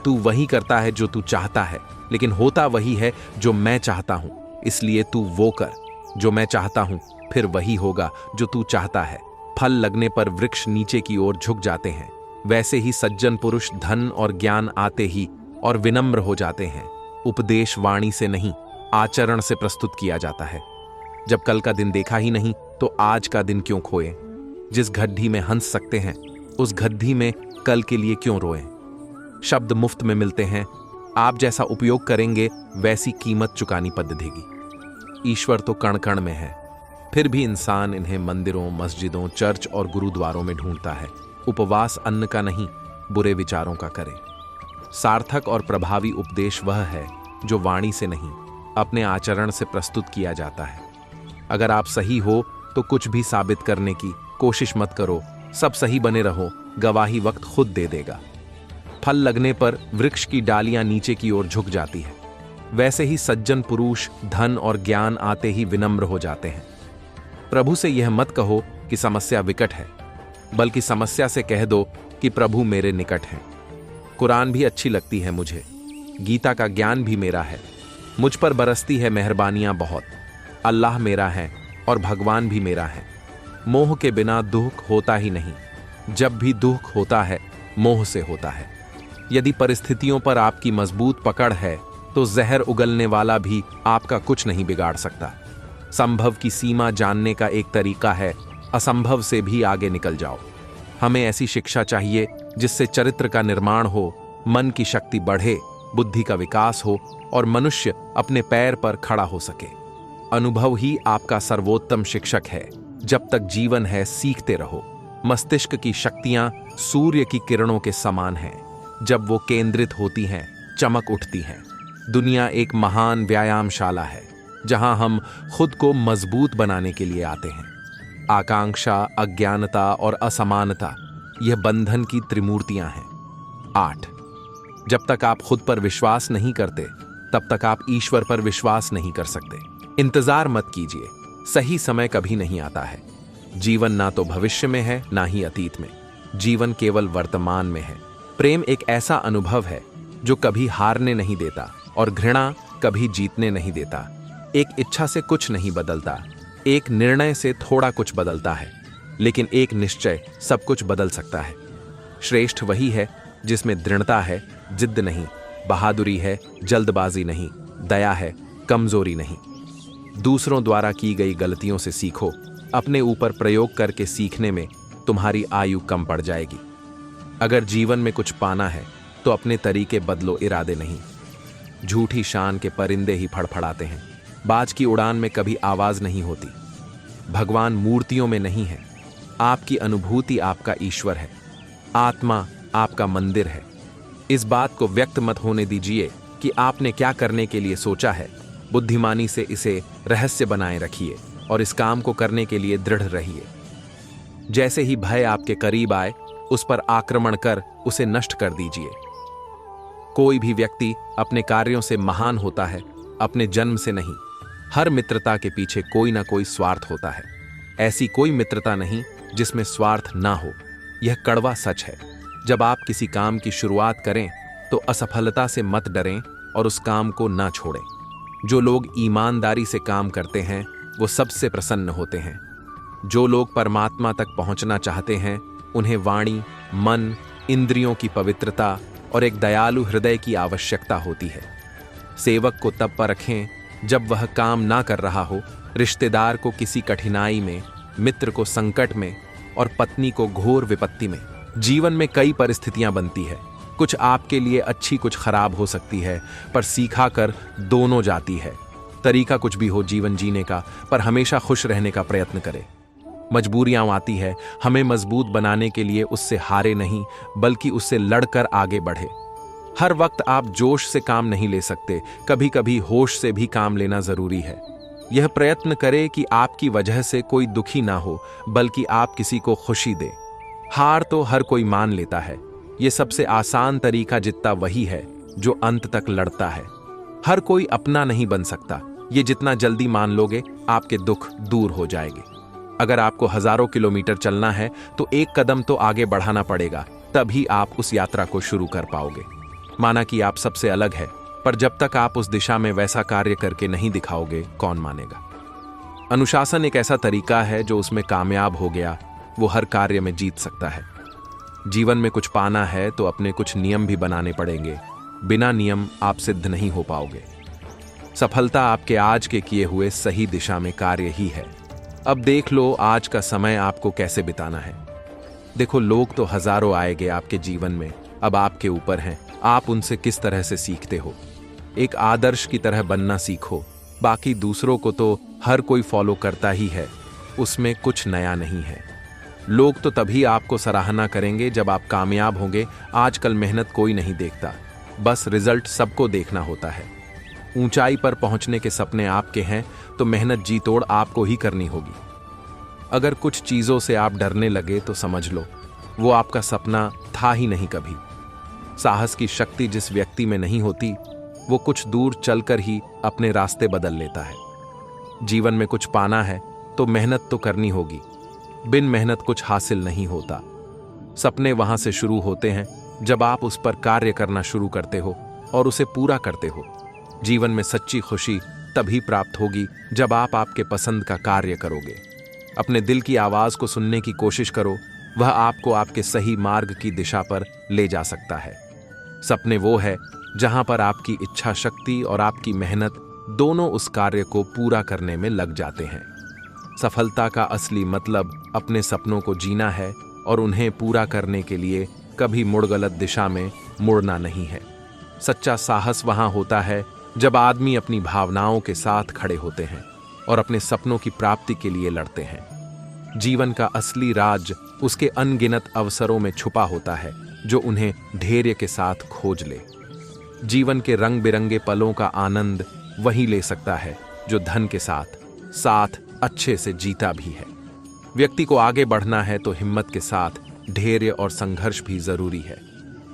तू वही करता है जो तू चाहता है, लेकिन होता वही है जो मैं चाहता हूं। इसलिए तू वो कर जो मैं चाहता हूं, फिर वही होगा जो तू चाहता है। फल लगने पर वृक्ष नीचे की ओर झुक जाते हैं, वैसे ही सज्जन पुरुष धन और ज्ञान आते ही और विनम्र हो जाते हैं। उपदेश वाणी से नहीं, आचरण से प्रस्तुत किया जाता है। जब कल का दिन देखा ही नहीं तो आज का दिन क्यों खोए। जिस गड्ढी में हंस सकते हैं उस गड्ढी में कल के लिए क्यों रोएं। शब्द मुफ्त में मिलते हैं, आप जैसा उपयोग करेंगे वैसी कीमत चुकानी पड़ेगी। ईश्वर तो कण कण में है, फिर भी इंसान इन्हें मंदिरों, मस्जिदों, चर्च और गुरुद्वारों में ढूंढता है। उपवास अन्न का नहीं, बुरे विचारों का करें। सार्थक और प्रभावी उपदेश वह है जो वाणी से नहीं, अपने आचरण से प्रस्तुत किया जाता है। अगर आप सही हो तो कुछ भी साबित करने की कोशिश मत करो, सब सही बने रहो, गवाही वक्त खुद दे देगा। फल लगने पर वृक्ष की डालियां नीचे की ओर झुक जाती है, वैसे ही सज्जन पुरुष धन और ज्ञान आते ही विनम्र हो जाते हैं। प्रभु से यह मत कहो कि समस्या विकट है, बल्कि समस्या से कह दो कि प्रभु मेरे निकट हैं। कुरान भी अच्छी लगती है मुझे, गीता का ज्ञान भी मेरा है, मुझ पर बरसती है मेहरबानियां बहुत। अल्लाह मेरा है और भगवान भी मेरा है। मोह के बिना दुख होता ही नहीं, जब भी दुख होता है मोह से होता है। यदि परिस्थितियों पर आपकी मजबूत पकड़ है तो जहर उगलने वाला भी आपका कुछ नहीं बिगाड़ सकता। संभव की सीमा जानने का एक तरीका है, असंभव से भी आगे निकल जाओ। हमें ऐसी शिक्षा चाहिए जिससे चरित्र का निर्माण हो, मन की शक्ति बढ़े, बुद्धि का विकास हो और मनुष्य अपने पैर पर खड़ा हो सके। अनुभव ही आपका सर्वोत्तम शिक्षक है। जब तक जीवन है सीखते रहो। मस्तिष्क की शक्तियां सूर्य की किरणों के समान हैं, जब वो केंद्रित होती हैं चमक उठती हैं। दुनिया एक महान व्यायामशाला है जहां हम खुद को मजबूत बनाने के लिए आते हैं। आकांक्षा, अज्ञानता और असमानता यह बंधन की त्रिमूर्तियां हैं। 8, जब तक आप खुद पर विश्वास नहीं करते तब तक आप ईश्वर पर विश्वास नहीं कर सकते। इंतजार मत कीजिए, सही समय कभी नहीं आता है। जीवन ना तो भविष्य में है ना ही अतीत में, जीवन केवल वर्तमान में है। प्रेम एक ऐसा अनुभव है जो कभी हारने नहीं देता और घृणा कभी जीतने नहीं देता। एक इच्छा से कुछ नहीं बदलता, एक निर्णय से थोड़ा कुछ बदलता है, लेकिन एक निश्चय सब कुछ बदल सकता है। श्रेष्ठ वही है जिसमें दृढ़ता है, जिद्द नहीं, बहादुरी है, जल्दबाजी नहीं, दया है, कमजोरी नहीं। दूसरों द्वारा की गई गलतियों से सीखो, अपने ऊपर प्रयोग करके सीखने में तुम्हारी आयु कम पड़ जाएगी। अगर जीवन में कुछ पाना है तो अपने तरीके बदलो, इरादे नहीं। झूठी शान के परिंदे ही फड़फड़ाते हैं। बाज की उड़ान में कभी आवाज नहीं होती। भगवान मूर्तियों में नहीं है। आपकी अनुभूति आपका ईश्वर है। आत्मा आपका मंदिर है। इस बात को व्यक्त मत होने दीजिए कि आपने क्या करने के लिए सोचा है। बुद्धिमानी से इसे रहस्य बनाए रखिए और इस काम को करने के लिए दृढ़ रहिए। जैसे ही भय आपके करीब आए, उस पर आक्रमण कर उसे नष्ट कर दीजिए। कोई भी व्यक्ति अपने कार्यों से महान होता है, अपने जन्म से नहीं। हर मित्रता के पीछे कोई ना कोई स्वार्थ होता है। ऐसी कोई मित्रता नहीं जिसमें स्वार्थ ना हो। यह कड़वा सच है। जब आप किसी काम की शुरुआत करें तो असफलता से मत डरें और उस काम को ना छोड़ें। जो लोग ईमानदारी से काम करते हैं वो सबसे प्रसन्न होते हैं। जो लोग परमात्मा तक पहुंचना चाहते हैं उन्हें वाणी, मन, इंद्रियों की पवित्रता और एक दयालु हृदय की आवश्यकता होती है। सेवक को तब परखें जब वह काम ना कर रहा हो, रिश्तेदार को किसी कठिनाई में, मित्र को संकट में और पत्नी को घोर विपत्ति में। जीवन में कई परिस्थितियां बनती है। कुछ आपके लिए अच्छी, कुछ खराब हो सकती है, पर सीखा कर दोनों जाती है। तरीका कुछ भी हो जीवन जीने का, पर हमेशा खुश रहने का प्रयत्न करें। मजबूरियां आती है, हमें मजबूत बनाने के लिए उससे हारे नहीं बल्कि उससे लड़कर आगे बढ़े। हर वक्त आप जोश से काम नहीं ले सकते। कभी कभी होश से भी काम लेना जरूरी है। यह प्रयत्न करें कि आपकी वजह से कोई दुखी ना हो, बल्कि आप किसी को खुशी दें। हार तो हर कोई मान लेता है। यह सबसे आसान तरीका जीतता वही है जो अंत तक लड़ता है। हर कोई अपना नहीं बन सकता। ये जितना जल्दी मान लोगे, आपके दुख दूर हो जाएंगे। अगर आपको हजारों किलोमीटर चलना है तो एक कदम तो आगे बढ़ाना पड़ेगा, तभी आप उस यात्रा को शुरू कर पाओगे। माना कि आप सबसे अलग है, पर जब तक आप उस दिशा में वैसा कार्य करके नहीं दिखाओगे, कौन मानेगा। अनुशासन एक ऐसा तरीका है जो उसमें कामयाब हो गया वो हर कार्य में जीत सकता है। जीवन में कुछ पाना है तो अपने कुछ नियम भी बनाने पड़ेंगे। बिना नियम आप सिद्ध नहीं हो पाओगे। सफलता आपके आज के किए हुए सही दिशा में कार्य ही है। अब देख लो आज का समय आपको कैसे बिताना है। देखो, लोग तो हजारों आएंगे आपके जीवन में, अब आपके ऊपर हैं आप उनसे किस तरह से सीखते हो। एक आदर्श की तरह बनना सीखो। बाकी दूसरों को तो हर कोई फॉलो करता ही है, उसमें कुछ नया नहीं है। लोग तो तभी आपको सराहना करेंगे जब आप कामयाब होंगे। आजकल मेहनत कोई नहीं देखता, बस रिजल्ट सबको देखना होता है। ऊंचाई पर पहुंचने के सपने आपके हैं तो मेहनत जी तोड़ आपको ही करनी होगी। अगर कुछ चीजों से आप डरने लगे तो समझ लो वो आपका सपना था ही नहीं कभी। साहस की शक्ति जिस व्यक्ति में नहीं होती, वो कुछ दूर चलकर ही अपने रास्ते बदल लेता है। जीवन में कुछ पाना है तो मेहनत तो करनी होगी। बिन मेहनत कुछ हासिल नहीं होता। सपने वहां से शुरू होते हैं जब आप उस पर कार्य करना शुरू करते हो और उसे पूरा करते हो। जीवन में सच्ची खुशी तभी प्राप्त होगी जब आप आपके पसंद का कार्य करोगे। अपने दिल की आवाज को सुनने की कोशिश करो, वह आपको आपके सही मार्ग की दिशा पर ले जा सकता है। सपने वो है जहां पर आपकी इच्छा शक्ति और आपकी मेहनत दोनों उस कार्य को पूरा करने में लग जाते हैं। सफलता का असली मतलब अपने सपनों को जीना है और उन्हें पूरा करने के लिए कभी मुड़ गलत दिशा में मुड़ना नहीं है। सच्चा साहस वहां होता है जब आदमी अपनी भावनाओं के साथ खड़े होते हैं और अपने सपनों की प्राप्ति के लिए लड़ते हैं। जीवन का असली राज उसके अनगिनत अवसरों में छुपा होता है जो उन्हें धैर्य के साथ खोज ले। जीवन के रंग बिरंगे पलों का आनंद वही ले सकता है जो धन के साथ अच्छे से जीता भी है। व्यक्ति को आगे बढ़ना है तो हिम्मत के साथ धैर्य और संघर्ष भी जरूरी है।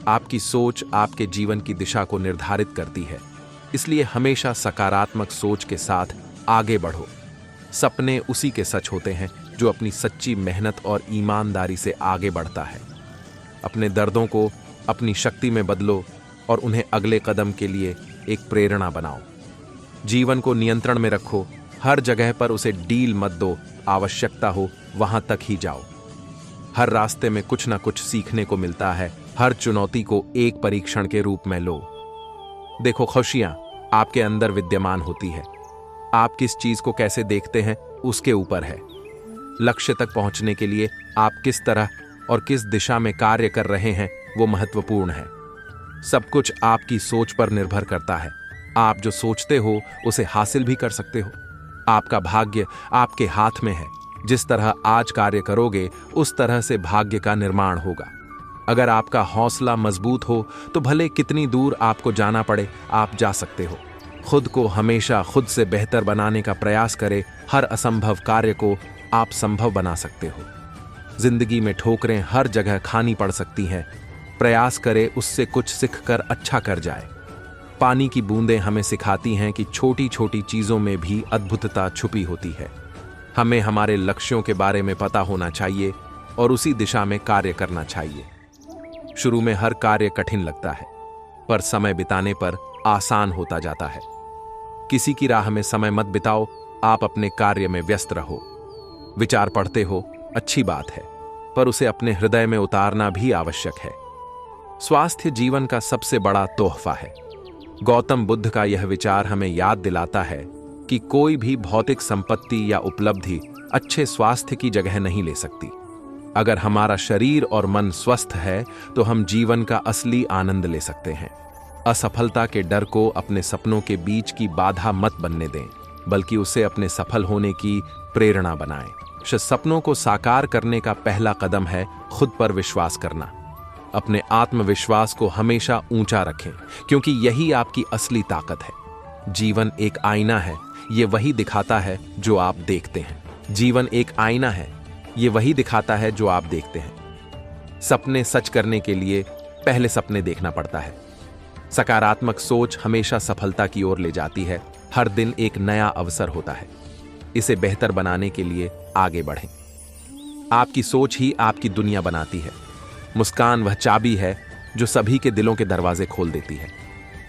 आपकी सोच आपके जीवन की दिशा को निर्धारित करती है, इसलिए हमेशा सकारात्मक सोच के साथ आगे बढ़ो। सपने उसी के सच होते हैं जो अपनी सच्ची मेहनत और ईमानदारी से आगे बढ़ता है। अपने दर्दों को अपनी शक्ति में बदलो और उन्हें अगले कदम के लिए एक प्रेरणा बनाओ। जीवन को नियंत्रण में रखो, हर जगह पर उसे डील मत दो, आवश्यकता हो वहां तक ही जाओ। हर रास्ते में कुछ ना कुछ सीखने को मिलता है। हर चुनौती को एक परीक्षण के रूप में लो। देखो, खुशियां आपके अंदर विद्यमान होती है। आप किस चीज को कैसे देखते हैं उसके ऊपर है। लक्ष्य तक पहुंचने के लिए आप किस तरह और किस दिशा में कार्य कर रहे हैं वो महत्वपूर्ण है। सब कुछ आपकी सोच पर निर्भर करता है। आप जो सोचते हो उसे हासिल भी कर सकते हो। आपका भाग्य आपके हाथ में है। जिस तरह आज कार्य करोगे उस तरह से भाग्य का निर्माण होगा। अगर आपका हौसला मजबूत हो तो भले कितनी दूर आपको जाना पड़े आप जा सकते हो। खुद को हमेशा खुद से बेहतर बनाने का प्रयास करें। हर असंभव कार्य को आप संभव बना सकते हो। जिंदगी में ठोकरें हर जगह खानी पड़ सकती हैं। प्रयास करें उससे कुछ सीखकर अच्छा कर जाए। पानी की बूंदें हमें सिखाती हैं कि छोटी छोटी चीजों में भी अद्भुतता छुपी होती है। हमें हमारे लक्ष्यों के बारे में पता होना चाहिए और उसी दिशा में कार्य करना चाहिए। शुरू में हर कार्य कठिन लगता है, पर समय बिताने पर आसान होता जाता है। किसी की राह में समय मत बिताओ, आप अपने कार्य में व्यस्त रहो। विचार पढ़ते हो, अच्छी बात है, पर उसे अपने हृदय में उतारना भी आवश्यक है। स्वास्थ्य जीवन का सबसे बड़ा तोहफा है। गौतम बुद्ध का यह विचार हमें याद दिलाता है कि कोई भी भौतिक संपत्ति या उपलब्धि अच्छे स्वास्थ्य की जगह नहीं ले सकती। अगर हमारा शरीर और मन स्वस्थ है तो हम जीवन का असली आनंद ले सकते हैं। असफलता के डर को अपने सपनों के बीच की बाधा मत बनने दें, बल्कि उसे अपने सफल होने की प्रेरणा बनाएं। सपनों को साकार करने का पहला कदम है खुद पर विश्वास करना। अपने आत्मविश्वास को हमेशा ऊंचा रखें, क्योंकि यही आपकी असली ताकत है। जीवन एक आईना है, ये वही दिखाता है जो आप देखते हैं। जीवन एक आईना है, ये वही दिखाता है जो आप देखते हैं। सपने सच करने के लिए पहले सपने देखना पड़ता है। सकारात्मक सोच हमेशा सफलता की ओर ले जाती है। हर दिन एक नया अवसर होता है। इसे बेहतर बनाने के लिए आगे बढ़ें। आपकी सोच ही आपकी दुनिया बनाती है। मुस्कान वह चाबी है जो सभी के दिलों के दरवाजे खोल देती है।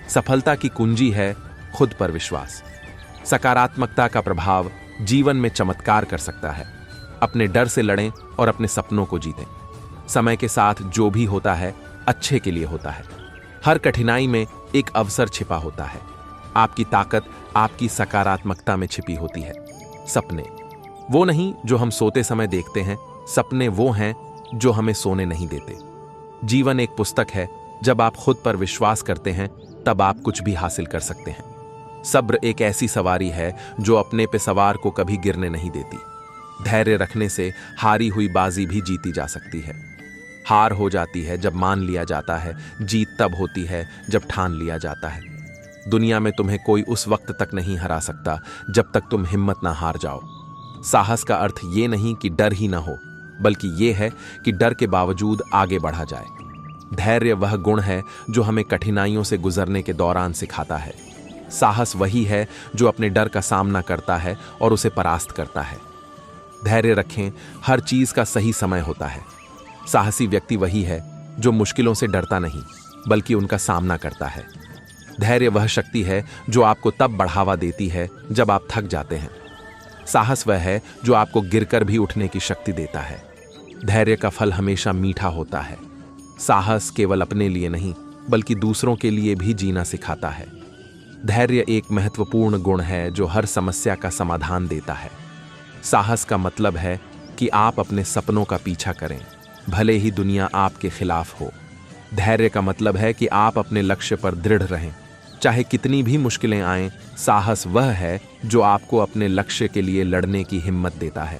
सफलता की कुंजी है खुद पर विश्वास। सकारात्मकता का प्रभाव जीवन में चमत्कार कर सकता है। अपने डर से लड़ें और अपने सपनों को जीतें। समय के साथ जो भी होता है अच्छे के लिए होता है। हर कठिनाई में एक अवसर छिपा होता है। आपकी ताकत आपकी सकारात्मकता में छिपी होती है। सपने वो नहीं जो हम सोते समय देखते हैं, सपने वो हैं जो हमें सोने नहीं देते। जीवन एक पुस्तक है, जब आप खुद पर विश्वास करते हैं तब आप कुछ भी हासिल कर सकते हैं। सब्र एक ऐसी सवारी है जो अपने पे सवार को कभी गिरने नहीं देती। धैर्य रखने से हारी हुई बाजी भी जीती जा सकती है। हार हो जाती है जब मान लिया जाता है, जीत तब होती है जब ठान लिया जाता है। दुनिया में तुम्हें कोई उस वक्त तक नहीं हरा सकता जब तक तुम हिम्मत ना हार जाओ। साहस का अर्थ ये नहीं कि डर ही ना हो, बल्कि ये है कि डर के बावजूद आगे बढ़ा जाए। धैर्य वह गुण है जो हमें कठिनाइयों से गुजरने के दौरान सिखाता है। साहस वही है जो अपने डर का सामना करता है और उसे परास्त करता है। धैर्य रखें, हर चीज का सही समय होता है। साहसी व्यक्ति वही है जो मुश्किलों से डरता नहीं, बल्कि उनका सामना करता है। धैर्य वह शक्ति है जो आपको तब बढ़ावा देती है जब आप थक जाते हैं। साहस वह है जो आपको गिरकर भी उठने की शक्ति देता है। धैर्य का फल हमेशा मीठा होता है। साहस केवल अपने लिए नहीं, बल्कि दूसरों के लिए भी जीना सिखाता है। धैर्य एक महत्वपूर्ण गुण है जो हर समस्या का समाधान देता है। साहस का मतलब है कि आप अपने सपनों का पीछा करें, भले ही दुनिया आपके खिलाफ हो। धैर्य का मतलब है कि आप अपने लक्ष्य पर दृढ़ रहें, चाहे कितनी भी मुश्किलें आएं। साहस वह है जो आपको अपने लक्ष्य के लिए लड़ने की हिम्मत देता है।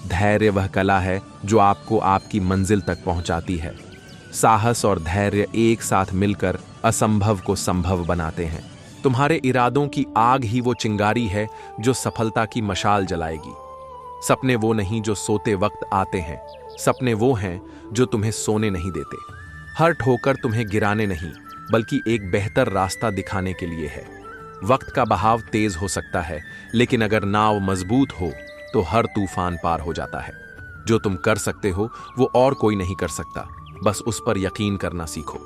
धैर्य वह कला है जो आपको आपकी मंजिल तक पहुंचाती है। साहस और धैर्य एक साथ मिलकर असंभव को संभव बनाते हैं। तुम्हारे इरादों की आग ही वो चिंगारी है जो सफलता की मशाल जलाएगी। सपने वो नहीं जो सोते वक्त आते हैं, सपने वो हैं जो तुम्हें सोने नहीं देते। हर ठोकर तुम्हें गिराने नहीं, बल्कि एक बेहतर रास्ता दिखाने के लिए है। वक्त का बहाव तेज हो सकता है, लेकिन अगर नाव मजबूत हो तो हर तूफान पार हो जाता है। जो तुम कर सकते हो वो और कोई नहीं कर सकता, बस उस पर यकीन करना सीखो।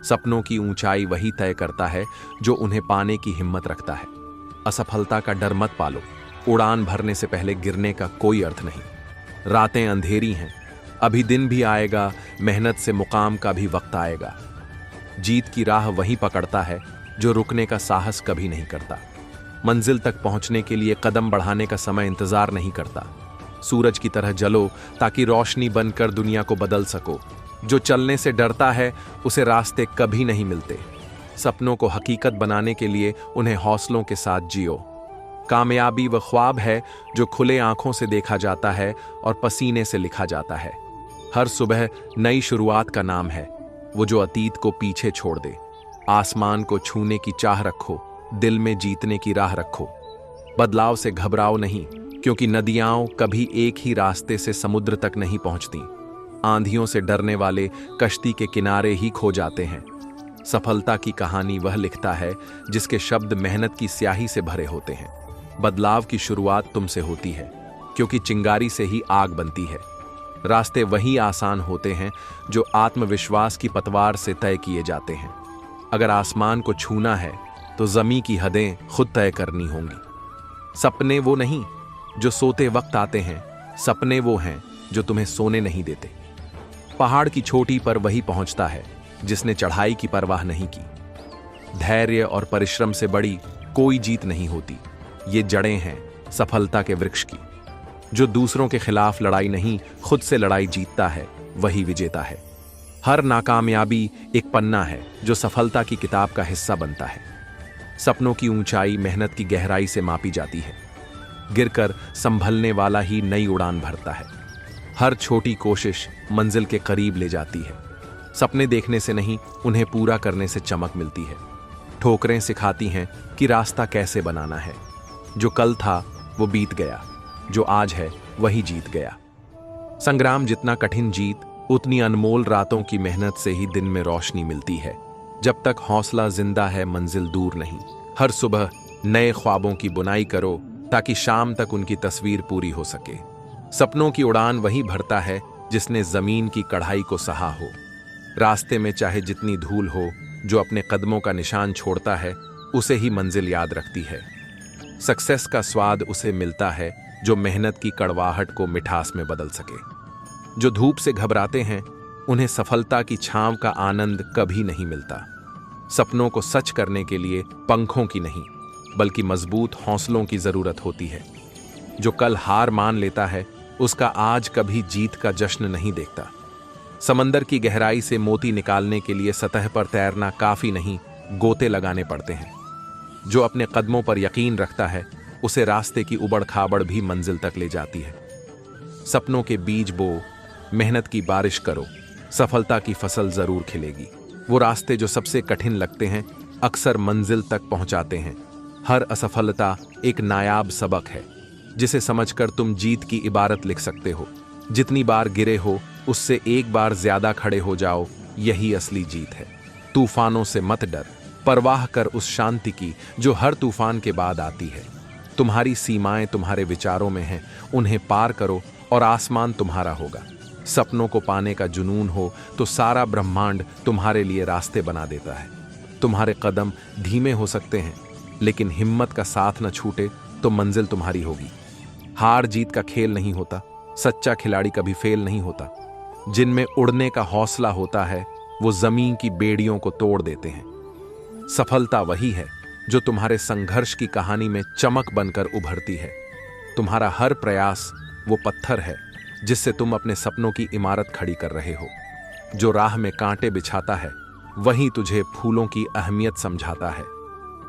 सपनों की ऊंचाई वही तय करता है जो उन्हें पाने की हिम्मत रखता है। असफलता का डर मत पालो, उड़ान भरने से पहले गिरने का कोई अर्थ नहीं। रातें अंधेरी हैं, अभी दिन भी आएगा, मेहनत से मुकाम का भी वक्त आएगा। जीत की राह वही पकड़ता है जो रुकने का साहस कभी नहीं करता। मंजिल तक पहुंचने के लिए कदम बढ़ाने का समय इंतजार नहीं करता। सूरज की तरह जलो ताकि रोशनी बनकर दुनिया को बदल सको। जो चलने से डरता है उसे रास्ते कभी नहीं मिलते। सपनों को हकीकत बनाने के लिए उन्हें हौसलों के साथ जियो। कामयाबी वह ख्वाब है जो खुले आंखों से देखा जाता है और पसीने से लिखा जाता है। हर सुबह नई शुरुआत का नाम है, वो जो अतीत को पीछे छोड़ दे। आसमान को छूने की चाह रखो, दिल में जीतने की राह रखो। बदलाव से घबराओ नहीं, क्योंकि नदियां कभी एक ही रास्ते से समुद्र तक नहीं पहुंचती। आंधियों से डरने वाले कश्ती के किनारे ही खो जाते हैं। सफलता की कहानी वह लिखता है जिसके शब्द मेहनत की स्याही से भरे होते हैं। बदलाव की शुरुआत तुमसे होती है, क्योंकि चिंगारी से ही आग बनती है। रास्ते वही आसान होते हैं जो आत्मविश्वास की पतवार से तय किए जाते हैं। अगर आसमान को छूना है तो जमीन की हदें खुद तय करनी होंगी। सपने वो नहीं जो सोते वक्त आते हैं, सपने वो हैं जो तुम्हें सोने नहीं देते। पहाड़ की चोटी पर वही पहुंचता है जिसने चढ़ाई की परवाह नहीं की। धैर्य और परिश्रम से बड़ी कोई जीत नहीं होती। ये जड़ें हैं सफलता के वृक्ष की। जो दूसरों के खिलाफ लड़ाई नहीं, खुद से लड़ाई जीतता है, वही विजेता है। हर नाकामयाबी एक पन्ना है जो सफलता की किताब का हिस्सा बनता है। सपनों की ऊंचाई मेहनत की गहराई से मापी जाती है। गिरकर संभलने वाला ही नई उड़ान भरता है। हर छोटी कोशिश मंजिल के करीब ले जाती है। सपने देखने से नहीं, उन्हें पूरा करने से चमक मिलती है। ठोकरें सिखाती हैं कि रास्ता कैसे बनाना है। जो कल था वो बीत गया, जो आज है वही जीत गया। संग्राम जितना कठिन जीत, उतनी अनमोल रातों की मेहनत से ही दिन में रोशनी मिलती है। जब तक हौसला जिंदा है, मंजिल दूर नहीं। हर सुबह नए ख्वाबों की बुनाई करो ताकि शाम तक उनकी तस्वीर पूरी हो सके। सपनों की उड़ान वही भरता है जिसने जमीन की कढ़ाई को सहा हो। रास्ते में चाहे जितनी धूल हो, जो अपने कदमों का निशान छोड़ता है उसे ही मंजिल याद रखती है। सक्सेस का स्वाद उसे मिलता है जो मेहनत की कड़वाहट को मिठास में बदल सके। जो धूप से घबराते हैं, उन्हें सफलता की छांव का आनंद कभी नहीं मिलता। सपनों को सच करने के लिए पंखों की नहीं, बल्कि मजबूत हौसलों की जरूरत होती है। जो कल हार मान लेता है, उसका आज कभी जीत का जश्न नहीं देखता। समंदर की गहराई से मोती निकालने के लिए सतह पर तैरना काफी नहीं, गोते लगाने पड़ते हैं। जो अपने कदमों पर यकीन रखता है, उसे रास्ते की उबड़ खाबड़ भी मंजिल तक ले जाती है। सपनों के बीज बो, मेहनत की बारिश करो, सफलता की फसल जरूर खिलेगी। वो रास्ते जो सबसे कठिन लगते हैं, अक्सर मंजिल तक पहुंचाते हैं। हर असफलता एक नायाब सबक है, जिसे समझकर तुम जीत की इबारत लिख सकते हो। जितनी बार गिरे हो, उससे एक बार ज्यादा खड़े हो जाओ, यही असली जीत है। तूफानों से मत डर, परवाह कर उस शांति की जो हर तूफान के बाद आती है। तुम्हारी सीमाएं तुम्हारे विचारों में हैं, उन्हें पार करो और आसमान तुम्हारा होगा। सपनों को पाने का जुनून हो तो सारा ब्रह्मांड तुम्हारे लिए रास्ते बना देता है। तुम्हारे कदम धीमे हो सकते हैं, लेकिन हिम्मत का साथ न छूटे तो मंजिल तुम्हारी होगी। हार जीत का खेल नहीं होता, सच्चा खिलाड़ी कभी फेल नहीं होता। जिनमें उड़ने का हौसला होता है, वो जमीन की बेड़ियों को तोड़ देते हैं। सफलता वही है जो तुम्हारे संघर्ष की कहानी में चमक बनकर उभरती है। तुम्हारा हर प्रयास वो पत्थर है जिससे तुम अपने सपनों की इमारत खड़ी कर रहे हो। जो राह में कांटे बिछाता है, वही तुझे फूलों की अहमियत समझाता है।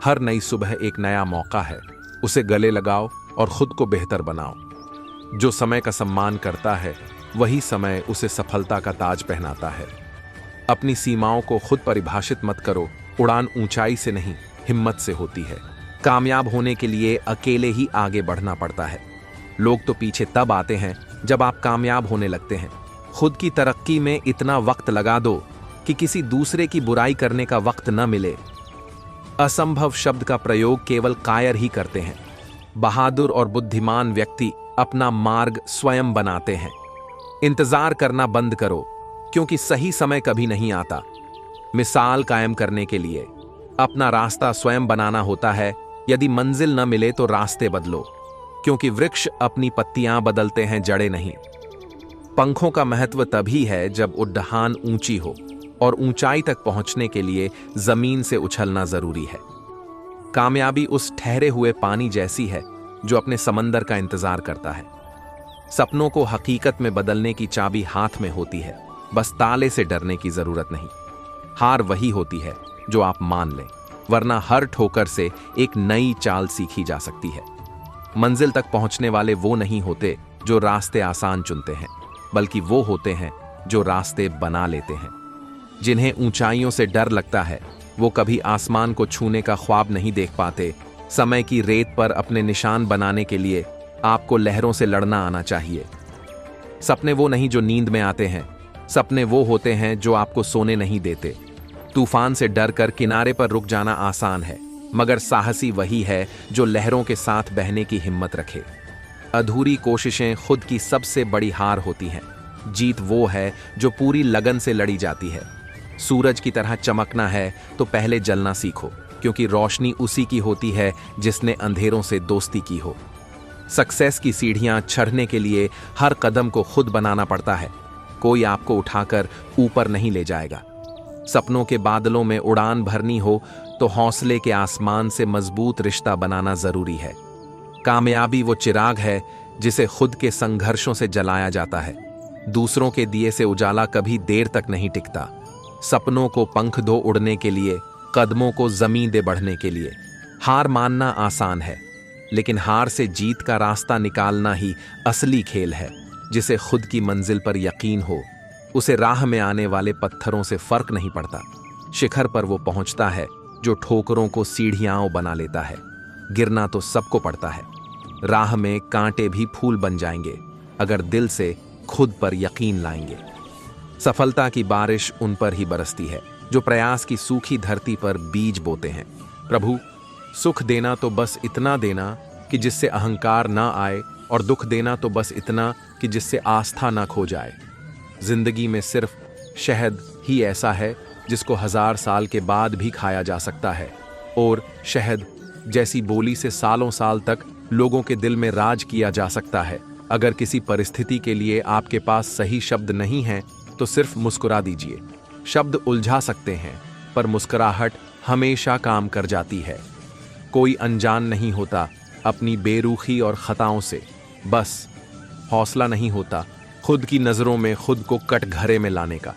हर नई सुबह एक नया मौका है, उसे गले लगाओ और खुद को बेहतर बनाओ। जो समय का सम्मान करता है, वही समय उसे सफलता का ताज पहनाता है। अपनी सीमाओं को खुद परिभाषित मत करो, उड़ान ऊंचाई से नहीं, हिम्मत से होती है। कामयाब होने के लिए अकेले ही आगे बढ़ना पड़ता है। लोग तो पीछे तब आते हैं जब आप कामयाब होने लगते हैं। खुद की तरक्की में इतना वक्त लगा दो कि किसी दूसरे की बुराई करने का वक्त न मिले। असंभव शब्द का प्रयोग केवल कायर ही करते हैं। बहादुर और बुद्धिमान व्यक्ति अपना मार्ग स्वयं बनाते हैं। इंतजार करना बंद करो, क्योंकि सही समय कभी नहीं आता। मिसाल कायम करने के लिए अपना रास्ता स्वयं बनाना होता है। यदि मंजिल न मिले तो रास्ते बदलो, क्योंकि वृक्ष अपनी पत्तियां बदलते हैं, जड़ें नहीं। पंखों का महत्व तभी है जब उड़ान ऊंची हो, और ऊंचाई तक पहुंचने के लिए जमीन से उछलना जरूरी है। कामयाबी उस ठहरे हुए पानी जैसी है जो अपने समंदर का इंतजार करता है। सपनों को हकीकत में बदलने की चाबी हाथ में होती है, बस ताले से डरने की जरूरत नहीं। हार वही होती है जो आप मान लें, वरना हर ठोकर से एक नई चाल सीखी जा सकती है। मंजिल तक पहुंचने वाले वो नहीं होते जो रास्ते आसान चुनते हैं, बल्कि वो होते हैं जो रास्ते बना लेते हैं। जिन्हें ऊंचाइयों से डर लगता है वो कभी आसमान को छूने का ख्वाब नहीं देख पाते। समय की रेत पर अपने निशान बनाने के लिए आपको लहरों से लड़ना आना चाहिए। सपने वो नहीं जो नींद में आते हैं, सपने वो होते हैं जो आपको सोने नहीं देते। तूफान से डरकर किनारे पर रुक जाना आसान है, मगर साहसी वही है जो लहरों के साथ बहने की हिम्मत रखे। अधूरी कोशिशें खुद की सबसे बड़ी हार होती हैं। जीत वो है जो पूरी लगन से लड़ी जाती है। सूरज की तरह चमकना है तो पहले जलना सीखो, क्योंकि रोशनी उसी की होती है जिसने अंधेरों से दोस्ती की हो। सक्सेस की सीढ़ियां चढ़ने के लिए हर कदम को खुद बनाना पड़ता है। कोई आपको उठाकर ऊपर नहीं ले जाएगा। सपनों के बादलों में उड़ान भरनी हो तो हौसले के आसमान से मजबूत रिश्ता बनाना जरूरी है। कामयाबी वो चिराग है जिसे खुद के संघर्षों से जलाया जाता है। दूसरों के दिए से उजाला कभी देर तक नहीं टिकता। सपनों को पंख दो उड़ने के लिए, कदमों को जमीन दे बढ़ने के लिए। हार मानना आसान है, लेकिन हार से जीत का रास्ता निकालना ही असली खेल है। जिसे खुद की मंजिल पर यकीन हो, उसे राह में आने वाले पत्थरों से फर्क नहीं पड़ता। शिखर पर वो पहुंचता है जो ठोकरों को सीढ़ियां बना लेता है। गिरना तो सबको पड़ता है। राह में कांटे भी फूल बन जाएंगे अगर दिल से खुद पर यकीन लाएंगे। सफलता की बारिश उन पर ही बरसती है जो प्रयास की सूखी धरती पर बीज बोते हैं। प्रभु, सुख देना तो बस इतना देना कि जिससे अहंकार ना आए, और दुख देना तो बस इतना कि जिससे आस्था ना खो जाए। जिंदगी में सिर्फ शहद ही ऐसा है जिसको 1000 साल के बाद भी खाया जा सकता है, और शहद जैसी बोली से सालों साल तक लोगों के दिल में राज किया जा सकता है। अगर किसी परिस्थिति के लिए आपके पास सही शब्द नहीं है तो सिर्फ मुस्कुरा दीजिए। शब्द उलझा सकते हैं, पर मुस्कुराहट हमेशा काम कर जाती है। कोई अनजान नहीं होता अपनी बेरुखी और खताओं से। बस हौसला नहीं होता खुद की नजरों में खुद को कटघरे में लाने का।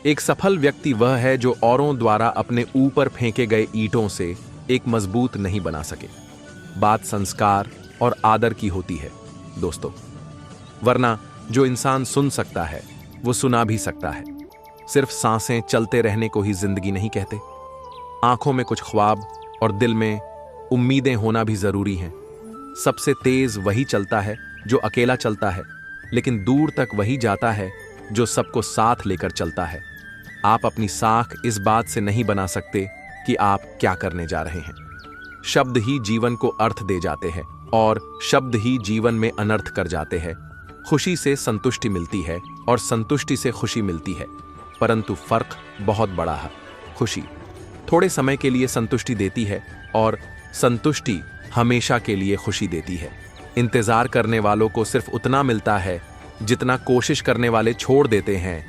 एक सफल व्यक्ति वह है जो औरों द्वारा अपने ऊपर फेंके गए ईंटों से एक मजबूत नहीं बना सके। बात संस्कार और आदर की होती है दोस्तों, वरना जो इंसान सुन सकता है वो सुना भी सकता है। सिर्फ सांसें चलते रहने को ही जिंदगी नहीं कहते। आंखों में कुछ ख्वाब और दिल में उम्मीदें होना भी जरूरी हैं। सबसे तेज वही चलता है जो अकेला चलता है, लेकिन दूर तक वही जाता है जो सबको साथ लेकर चलता है। आप अपनी साख इस बात से नहीं बना सकते कि आप क्या करने जा रहे हैं। शब्द ही जीवन को अर्थ दे जाते हैं, और शब्द ही जीवन में अनर्थ कर जाते हैं। खुशी से संतुष्टि मिलती है और संतुष्टि से खुशी मिलती है, परंतु फर्क बहुत बड़ा है। खुशी थोड़े समय के लिए संतुष्टि देती है और संतुष्टि हमेशा के लिए खुशी देती है। इंतजार करने वालों को सिर्फ उतना मिलता है जितना कोशिश करने वाले छोड़ देते हैं।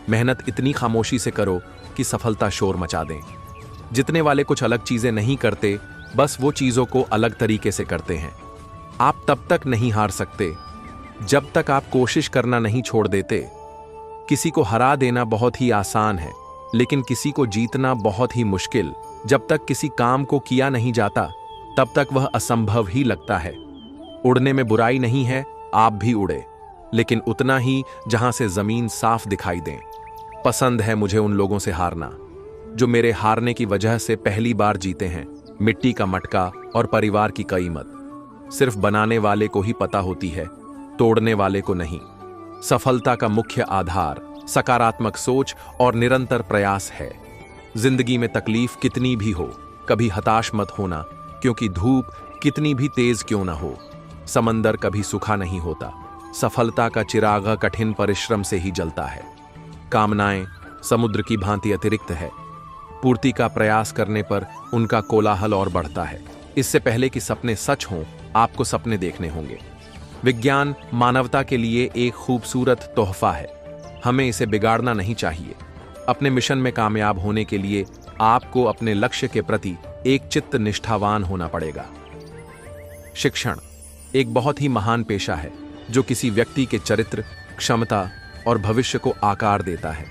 मेहनत इतनी खामोशी से करो कि सफलता शोर मचा दें। जितने वाले कुछ अलग चीजें नहीं करते, बस वो चीजों को अलग तरीके से करते हैं। आप तब तक नहीं हार सकते जब तक आप कोशिश करना नहीं छोड़ देते। किसी को हरा देना बहुत ही आसान है, लेकिन किसी को जीतना बहुत ही मुश्किल। जब तक किसी काम को किया नहीं जाता तब तक वह असंभव ही लगता है। उड़ने में बुराई नहीं है, आप भी उड़े, लेकिन उतना ही जहां से जमीन साफ दिखाई दें। पसंद है मुझे उन लोगों से हारना जो मेरे हारने की वजह से पहली बार जीते हैं। मिट्टी का मटका और परिवार की कीमत सिर्फ बनाने वाले को ही पता होती है, तोड़ने वाले को नहीं। सफलता का मुख्य आधार सकारात्मक सोच और निरंतर प्रयास है। जिंदगी में तकलीफ कितनी भी हो, कभी हताश मत होना, क्योंकि धूप कितनी भी तेज क्यों ना हो, समंदर कभी सूखा नहीं होता। सफलता का चिराग कठिन परिश्रम से ही जलता है। कामनाएं समुद्र की भांति अतिरिक्त है। पूर्ति का प्रयास करने पर उनका कोलाहल और बढ़ता है। इससे पहले कि सपने सच हों, आपको सपने देखने होंगे। विज्ञान मानवता के लिए एक खूबसूरत तोहफा है। हमें इसे बिगाड़ना नहीं चाहिए। अपने मिशन में कामयाब होने के लिए आपको अपने लक्ष्य के प्रति एक चित्त निष्ठावान होना पड़ेगा। शिक्षण एक बहुत ही महान पेशा है जो किसी व्यक्ति के चरित्र, क्षमता और भविष्य को आकार देता है।